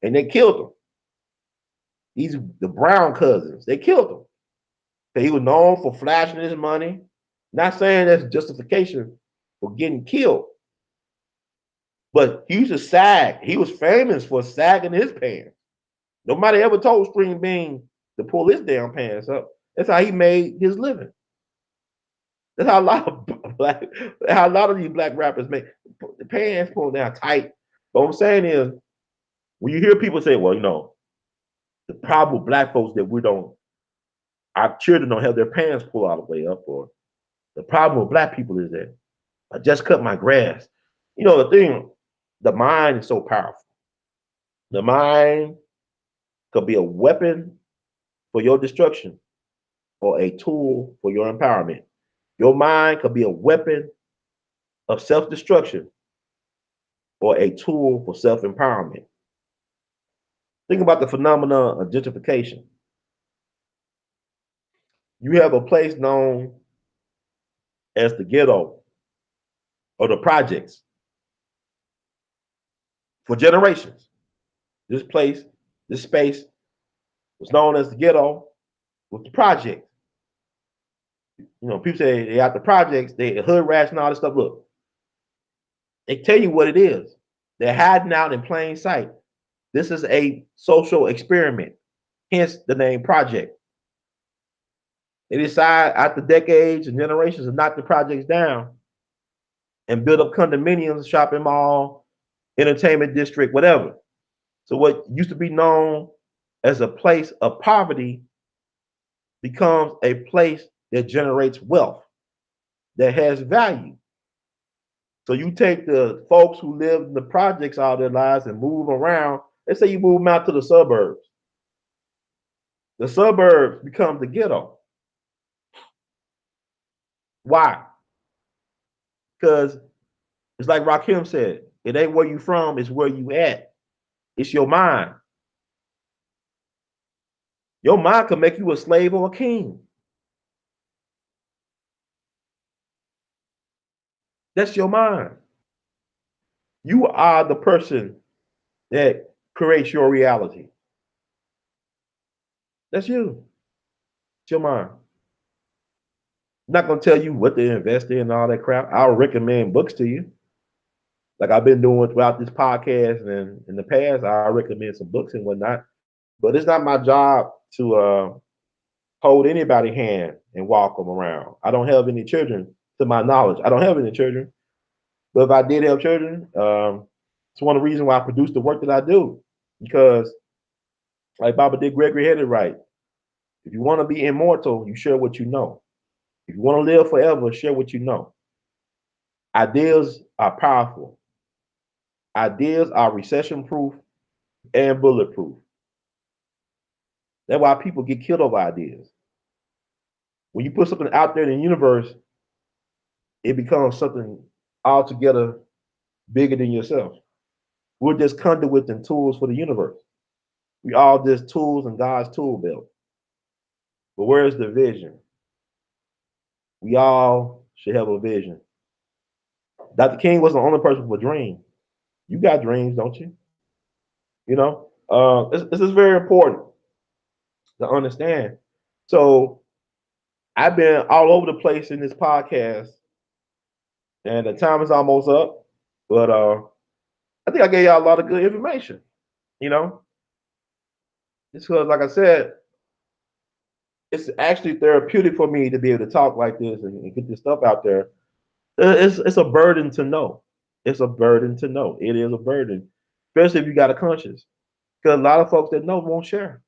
and they killed him. These the Brown cousins. They killed him. He was known for flashing his money. Not saying that's justification for getting killed, but he used to sag. He was famous for sagging his pants. Nobody ever told String Bean to pull his damn pants up. That's how he made his living. That's how a lot of these black rappers make the pants pulled down tight. But what I'm saying is, when you hear people say, "Well, the problem with black folks that our children don't have their pants pulled all the way up," or the problem with black people is that I just cut my grass. The mind is so powerful. The mind could be a weapon for your destruction or a tool for your empowerment. Your mind could be a weapon of self-destruction or a tool for self-empowerment. Think about the phenomenon of gentrification. You have a place known as the ghetto or the projects for generations. This place, this space was known as the ghetto with the project. People say they got the projects, they hood rats and all this stuff. Look, they tell you what it is. They're hiding out in plain sight. This is a social experiment, hence the name project. They decide after decades and generations to knock the projects down and build up condominiums, shopping mall, entertainment district, whatever. So what used to be known as a place of poverty becomes a place that generates wealth, that has value. So you take the folks who live in the projects all their lives and move around. Let's say you move them out to the suburbs. The suburbs become the ghetto. Why? Because it's like Rakim said, it ain't where you from, it's where you at. It's your mind. Your mind can make you a slave or a king. That's your mind. You are the person that creates your reality. That's you. It's your mind. I'm not gonna tell you what to invest in and all that crap. I'll recommend books to you, like I've been doing throughout this podcast, and in the past, I recommend some books and whatnot. But it's not my job to hold anybody's hand and walk them around. I don't have any children, to my knowledge. I don't have any children. But if I did have children, it's one of the reasons why I produce the work that I do. Because, like Baba Dick Gregory had it right. If you want to be immortal, you share what you know. If you want to live forever, share what you know. Ideas are powerful. Ideas are recession proof and bulletproof. That's why people get killed over ideas. When you put something out there in the universe, it becomes something altogether bigger than yourself. We're just conduits and tools for the universe. We all just tools in God's tool belt. But where's the vision? We all should have a vision. Dr. King wasn't the only person with a dream. You got dreams, don't you? You know, this is very important to understand. So I've been all over the place in this podcast, and the time is almost up. But I think I gave y'all a lot of good information. You know, just because, like I said, it's actually therapeutic for me to be able to talk like this and get this stuff out there. It's a burden to know. It's a burden to know. It is a burden, especially if you got a conscience. Because a lot of folks that know won't share.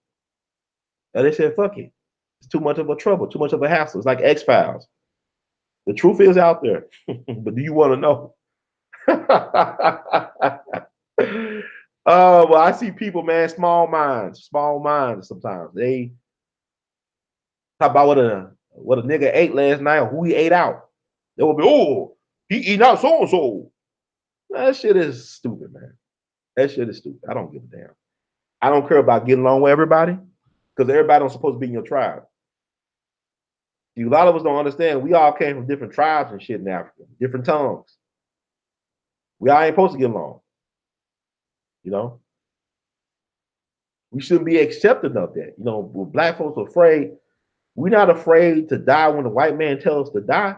And they said, "Fuck it, it's too much of a trouble, too much of a hassle." It's like X Files. The truth is out there, but do you want to know? Oh, well, I see people, man, small minds, small minds. Sometimes they talk about what a nigga ate last night or who he ate out. They will be, oh, he eating out so and so. That shit is stupid, man. That shit is stupid. I don't give a damn. I don't care about getting along with everybody because everybody don't supposed to be in your tribe. See, a lot of us don't understand. We all came from different tribes and shit in Africa, different tongues. We all ain't supposed to get along. You know, we shouldn't be accepting of that. You know, when black folks are afraid, we're not afraid to die when the white man tells us to die.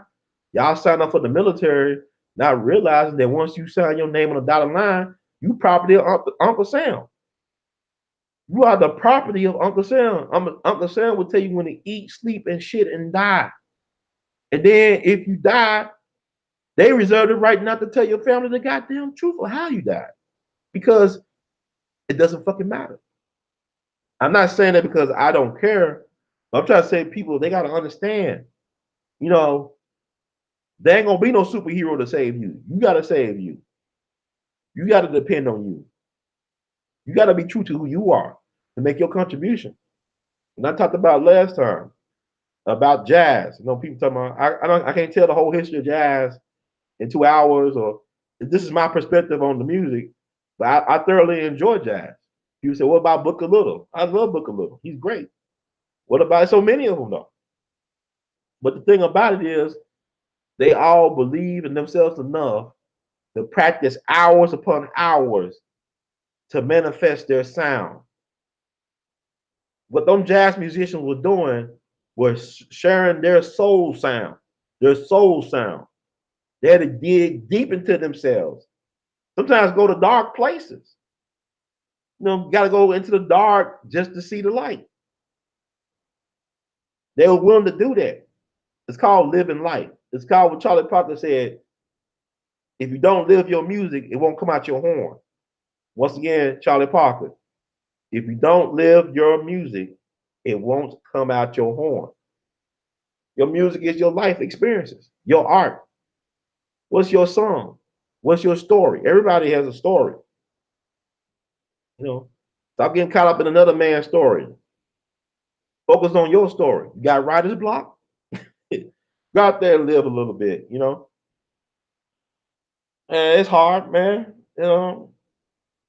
Y'all sign up for the military, not realizing that once you sign your name on the dotted line, you property of Uncle Sam. You are the property of Uncle Sam. Uncle Sam will tell you when to eat, sleep, and shit and die. And then if you die, they reserve the right not to tell your family the goddamn truth or how you died. Because it doesn't fucking matter. I'm not saying that because I don't care. I'm trying to say people, they gotta understand, you know, there ain't gonna be no superhero to save you. You gotta save you. You gotta depend on you. You gotta be true to who you are to make your contribution. And I talked about last time about jazz. You know, people talking about I can't tell the whole history of jazz in 2 hours, or this is my perspective on the music, but I thoroughly enjoy jazz. People say, what about Booker Little? I love Booker Little. He's great. What about so many of them though? But the thing about it is they all believe in themselves enough to practice hours upon hours to manifest their sound. What them jazz musicians were doing was sharing their soul sound, their soul sound. They had to dig deep into themselves. Sometimes go to dark places. You know, got to go into the dark just to see the light. They were willing to do that. It's called living life. It's called what Charlie Parker said, if you don't live your music, it won't come out your horn. Once again, Charlie Parker, if you don't live your music, it won't come out your horn. Your music is your life experiences, your art. What's your song? What's your story? Everybody has a story. You know, stop getting caught up in another man's story. Focus on your story. You got writer's block? Go out there and live a little bit, you know. And it's hard, man. You know,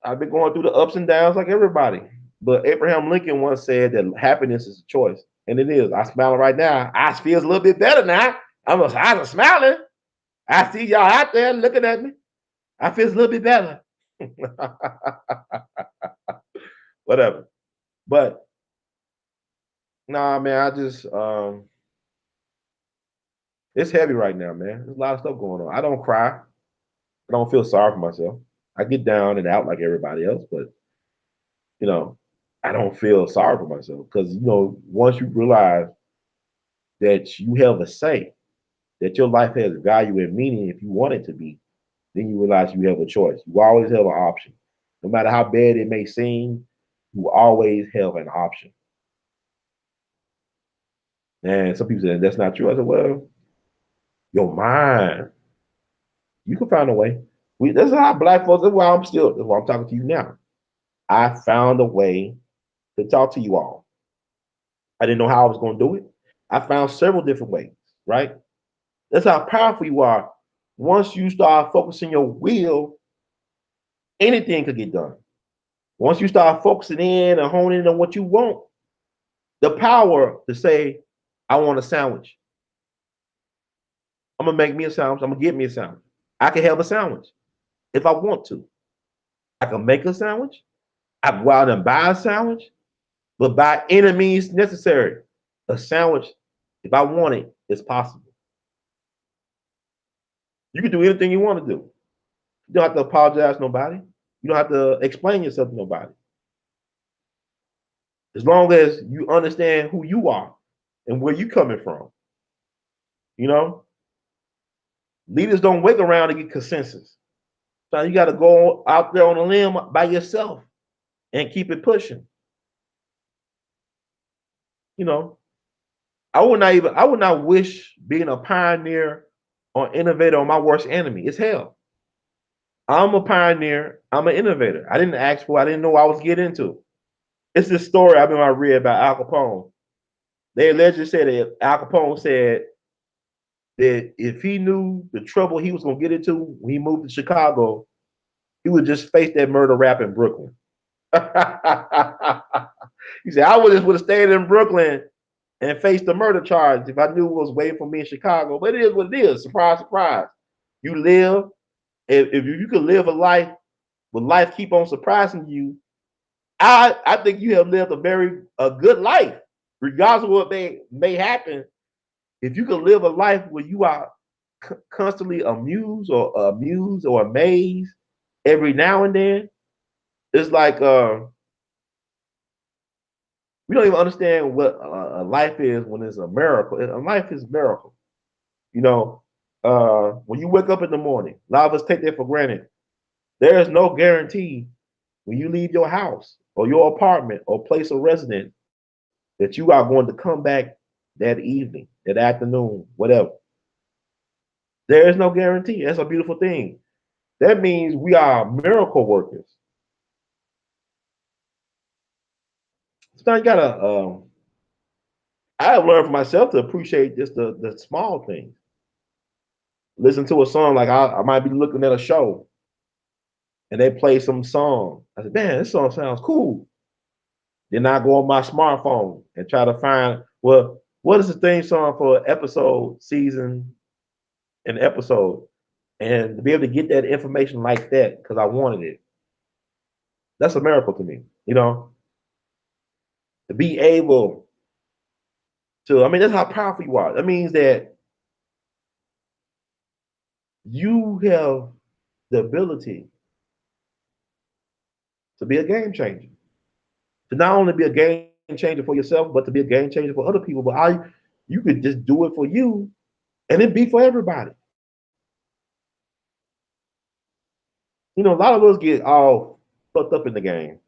I've been going through the ups and downs like everybody. But Abraham Lincoln once said that happiness is a choice. And it is. I'm smiling right now. I feels a little bit better now. I'm smiling. I see y'all out there looking at me. I feel a little bit better. Whatever. But Nah, man, it's heavy right now, man. There's a lot of stuff going on. I don't cry. I don't feel sorry for myself. I get down and out like everybody else, but you know, I don't feel sorry for myself because once you realize that you have a say, that your life has value and meaning if you want it to be, then you realize you have a choice. You always have an option. No matter how bad it may seem, you always have an option. And some people say that's not true. I said, well, your mind, you can find a way. That's how black folks. That's why I'm talking to you now. I found a way to talk to you all. I didn't know how I was going to do it. I found several different ways. Right. That's how powerful you are. Once you start focusing your will, anything could get done. Once you start focusing in and honing in on what you want, the power to say, I want a sandwich. I'm gonna make me a sandwich. I'm gonna get me a sandwich. I can have a sandwich if I want to. I can make a sandwich. I can go out and buy a sandwich, but by any means necessary, a sandwich, if I want it, is possible. You can do anything you want to do. You don't have to apologize to nobody. You don't have to explain yourself to nobody. As long as you understand who you are and where you coming from, you know, leaders don't wait around to get consensus. So you got to go out there on a limb by yourself and keep it pushing. You know, I would not wish being a pioneer or innovator on my worst enemy. It's hell. I'm a pioneer. I'm an innovator. I didn't ask for. I didn't know what I was getting into. It's this story I've been read about Al Capone. They allegedly said that Al Capone said that if he knew the trouble he was going to get into when he moved to Chicago, he would just face that murder rap in Brooklyn. He said, I would have stayed in Brooklyn and faced the murder charge if I knew what was waiting for me in Chicago. But it is what it is. Surprise, surprise. You live, if you could live a life, but life keep on surprising you, I think you have lived a good life, regardless of what may happen. If you could live a life where you are constantly amused or amazed every now and then, it's like we don't even understand what a life is when it's a miracle. A life is a miracle. You know, when you wake up in the morning, a lot of us take that for granted. There is no guarantee when you leave your house or your apartment or place of residence that you are going to come back that evening, that afternoon, whatever. There is no guarantee. That's a beautiful thing. That means we are miracle workers. Sometimes you gotta. I have learned for myself to appreciate just the small things. Listen to a song like I might be looking at a show and they play some song. I said, man, this song sounds cool. Then I go on my smartphone and try to find, well, what is the theme song for episode, season, and episode? And to be able to get that information like that because I wanted it, that's a miracle to me. To be able to, I mean, that's how powerful you are. That means that you have the ability to be a game changer. To not only be a game changer for yourself, but to be a game changer for other people. But you could just do it for you and it be for everybody. A lot of us get all fucked up in the game.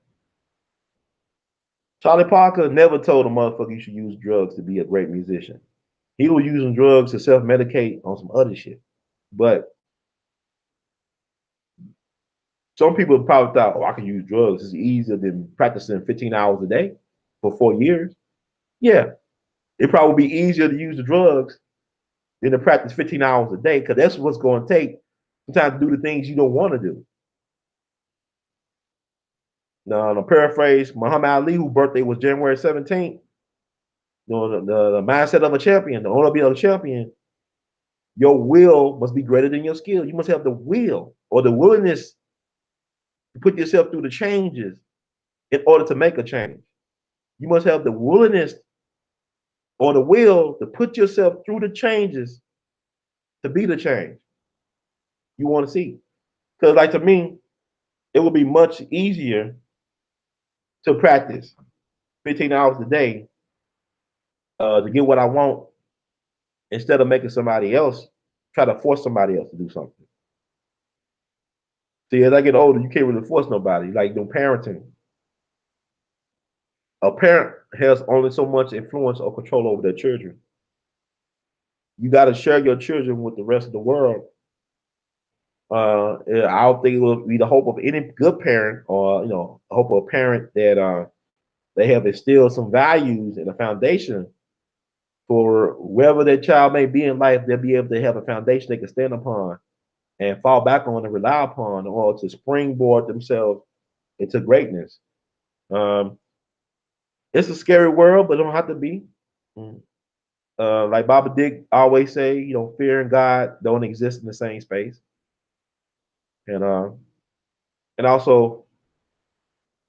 Charlie Parker never told a motherfucker you should use drugs to be a great musician. He was using drugs to self-medicate on some other shit. But some people probably thought, oh, I can use drugs. It's easier than practicing 15 hours a day for 4 years. Yeah, it'd probably be easier to use the drugs than to practice 15 hours a day because that's what's going to take sometimes to do the things you don't want to do. Now, to paraphrase Muhammad Ali, whose birthday was January 17th, the mindset of a champion, the owner of a champion, your will must be greater than your skill. You must have the will or the willingness to put yourself through the changes in order to make a change. You must have the willingness or the will to put yourself through the changes to be the change you want to see. Because, like, to me, it would be much easier to practice 15 hours a day to get what I want instead of making somebody else try to force somebody else to do something. See, as I get older, you can't really force nobody. Like, parenting, a parent has only so much influence or control over their children. You got to share your children with the rest of the world. I don't think it will be the hope of any good parent, or hope of a parent that they have instilled some values and a foundation for wherever their child may be in life. They'll be able to have a foundation they can stand upon and fall back on and rely upon, or to springboard themselves into greatness. Um, it's a scary world, but it don't have to be. Mm. Like Baba Dick always say, fear and God don't exist in the same space, and also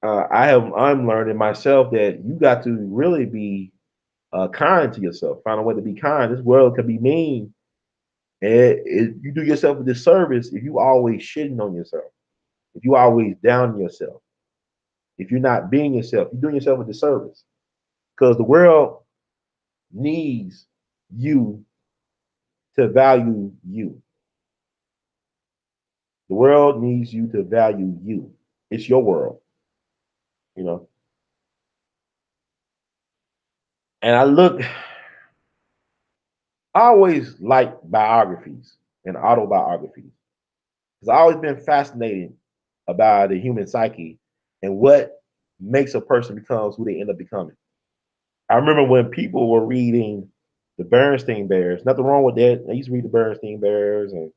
I'm learning myself that you got to really be kind to yourself. Find a way to be kind. This world can be mean, and you do yourself a disservice if you always shitting on yourself, if you always down yourself, if you're not being yourself. You're doing yourself a disservice, because the world needs you to value you. The world needs you to value you. It's your world, you know. And I always like biographies and autobiographies, because I've always been fascinated about the human psyche and what makes a person becomes who they end up becoming. I remember when people were reading the Bernstein Bears. Nothing wrong with that. I used to read the Bernstein Bears and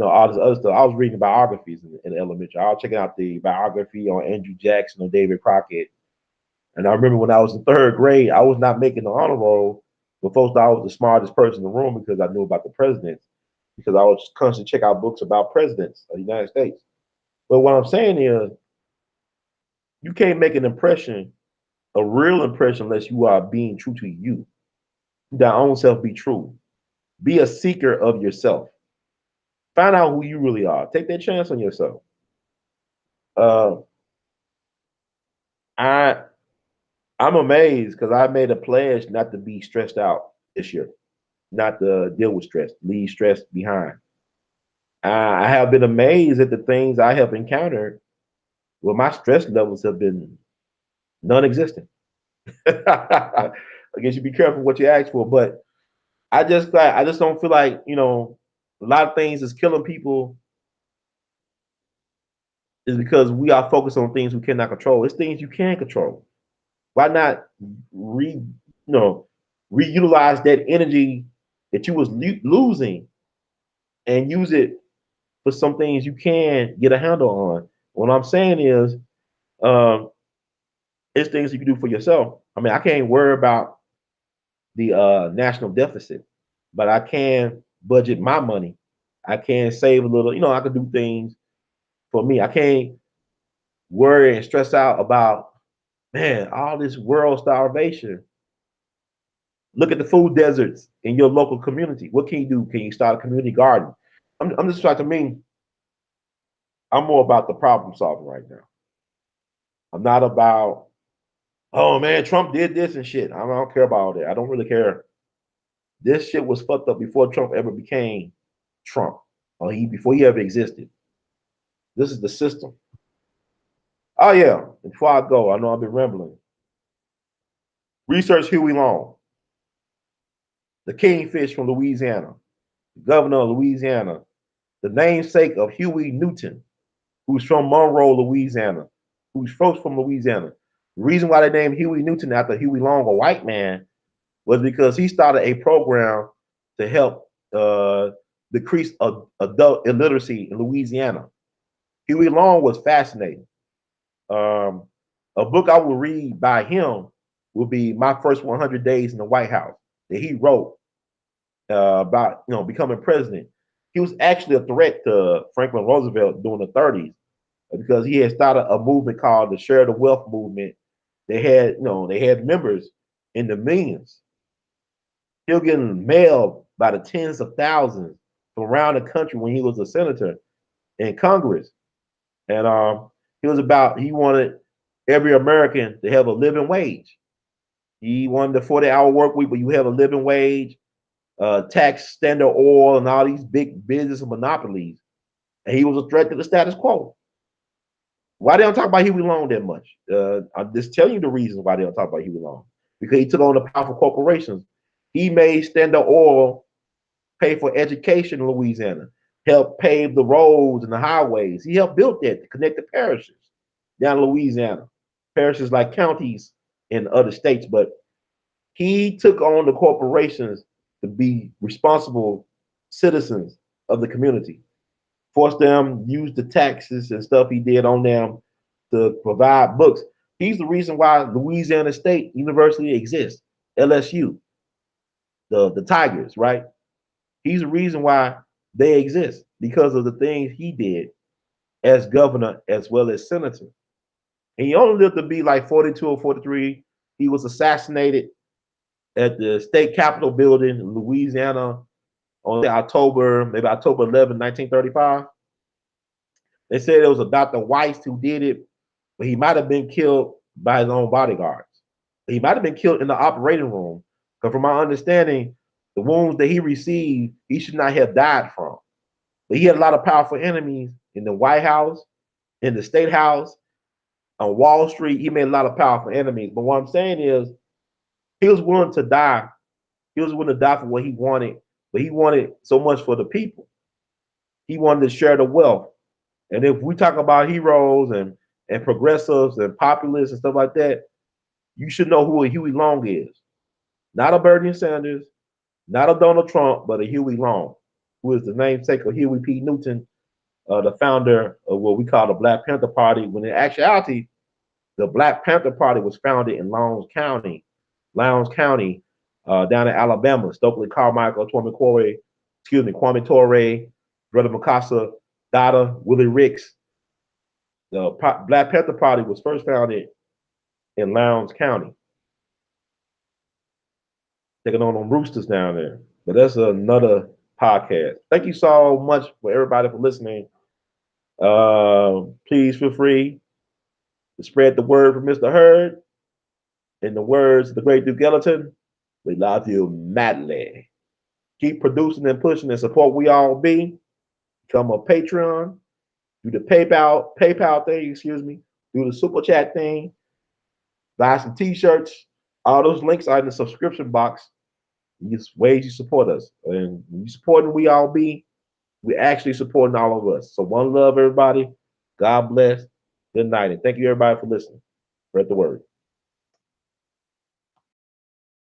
all this other stuff. I was reading biographies in elementary. I was checking out the biography on Andrew Jackson or David Crockett. And I remember when I was in third grade, I was not making the honor roll, but folks thought I was the smartest person in the room because I knew about the presidents, because I would constantly check out books about presidents of the United States. But what I'm saying is, you can't make an impression, a real impression, unless you are being true to you. Thy own self be true. Be a seeker of yourself. Find out who you really are. Take that chance on yourself. Uh, I I'm amazed because I made a pledge not to be stressed out this year, not to deal with stress, leave stress behind. I have been amazed at the things I have encountered where my stress levels have been non-existent. I guess you be careful what you ask for, but I just don't feel like a lot of things is killing people is because we are focused on things we cannot control. It's things you can control. Why not reutilize that energy that you was losing and use it for some things you can get a handle on? What I'm saying is, um, it's things you can do for yourself. I mean, I can't worry about the national deficit, but I can budget my money. I can save a little. I can do things for me. I can't worry and stress out about, man, all this world starvation. Look at the food deserts in your local community. What can you do? Can you start a community garden? I'm just trying to mean, I'm more about the problem solving right now. I'm not about, oh man, Trump did this and shit. I don't care about all that. I don't really care. This shit was fucked up before Trump ever became Trump, or before he ever existed. This is the system. Oh yeah. Before I go, I know I've been rambling. Research Huey Long, the kingfish from Louisiana, the governor of Louisiana, the namesake of Huey Newton, who's from Monroe, Louisiana, who's folks from Louisiana. The reason why they named Huey Newton after Huey Long, a white man, was because he started a program to help decrease adult illiteracy in Louisiana. Huey Long was fascinating. Um, a book I will read by him will be My First 100 Days in the White House, that he wrote about becoming president. He was actually a threat to Franklin Roosevelt during the 30s, because he had started a movement called the Share the Wealth movement. They had members in the millions, He was getting mail by the tens of thousands from around the country when he was a senator in Congress. And he wanted every American to have a living wage. He wanted the 40-hour work week, but you have a living wage, tax Standard Oil, and all these big business monopolies. And he was a threat to the status quo. Why they don't talk about Huey Long that much? I'm just telling you the reasons why they don't talk about Huey Long. Because he took on the powerful corporations. He made Standard Oil pay for education in Louisiana, helped pave the roads and the highways. He helped build that to connect the parishes down in Louisiana, parishes like counties in other states. But he took on the corporations to be responsible citizens of the community, forced them use the taxes and stuff he did on them to provide books. He's the reason why Louisiana State University exists, LSU, the Tigers, right? He's the reason why they exist because of the things he did as governor as well as senator. And he only lived to be like 42 or 43. He was assassinated at the state capitol building in Louisiana on October 11, 1935. They said it was a Dr. Weiss who did it, but he might have been killed by his own bodyguards. He might have been killed in the operating room. Because from my understanding, the wounds that he received, he should not have died from. But he had a lot of powerful enemies in the White House, in the State House, on Wall Street. He made a lot of powerful enemies. But what I'm saying is, he was willing to die. He was willing to die for what he wanted, but he wanted so much for the people. He wanted to share the wealth. And if we talk about heroes and progressives and populists and stuff like that, you should know who a Huey Long is. Not a Bernie Sanders, not a Donald Trump, but a Huey Long, who is the namesake of Huey P. Newton, the founder of what we call the Black Panther Party, when in actuality, the Black Panther Party was founded in Lowndes County, down in Alabama. Stokely Carmichael, Kwame Torre, Brother Mikasa, Dada, Willie Ricks. The Black Panther Party was first founded in Lowndes County, taking on them roosters down there. But that's another podcast. Thank you so much for everybody for listening. Please feel free to spread the word for Mr. Hurd. In the words of the great Duke Ellington, we love you madly. Keep producing and pushing and support We All Be. Become a Patreon. Do the PayPal thing, Do the super chat thing. Buy some t-shirts. All those links are in the subscription box. These ways you support us. And when you supporting We All Be, we're actually supporting all of us. So one love, everybody. God bless. Good night. And thank you, everybody, for listening. Spread the word.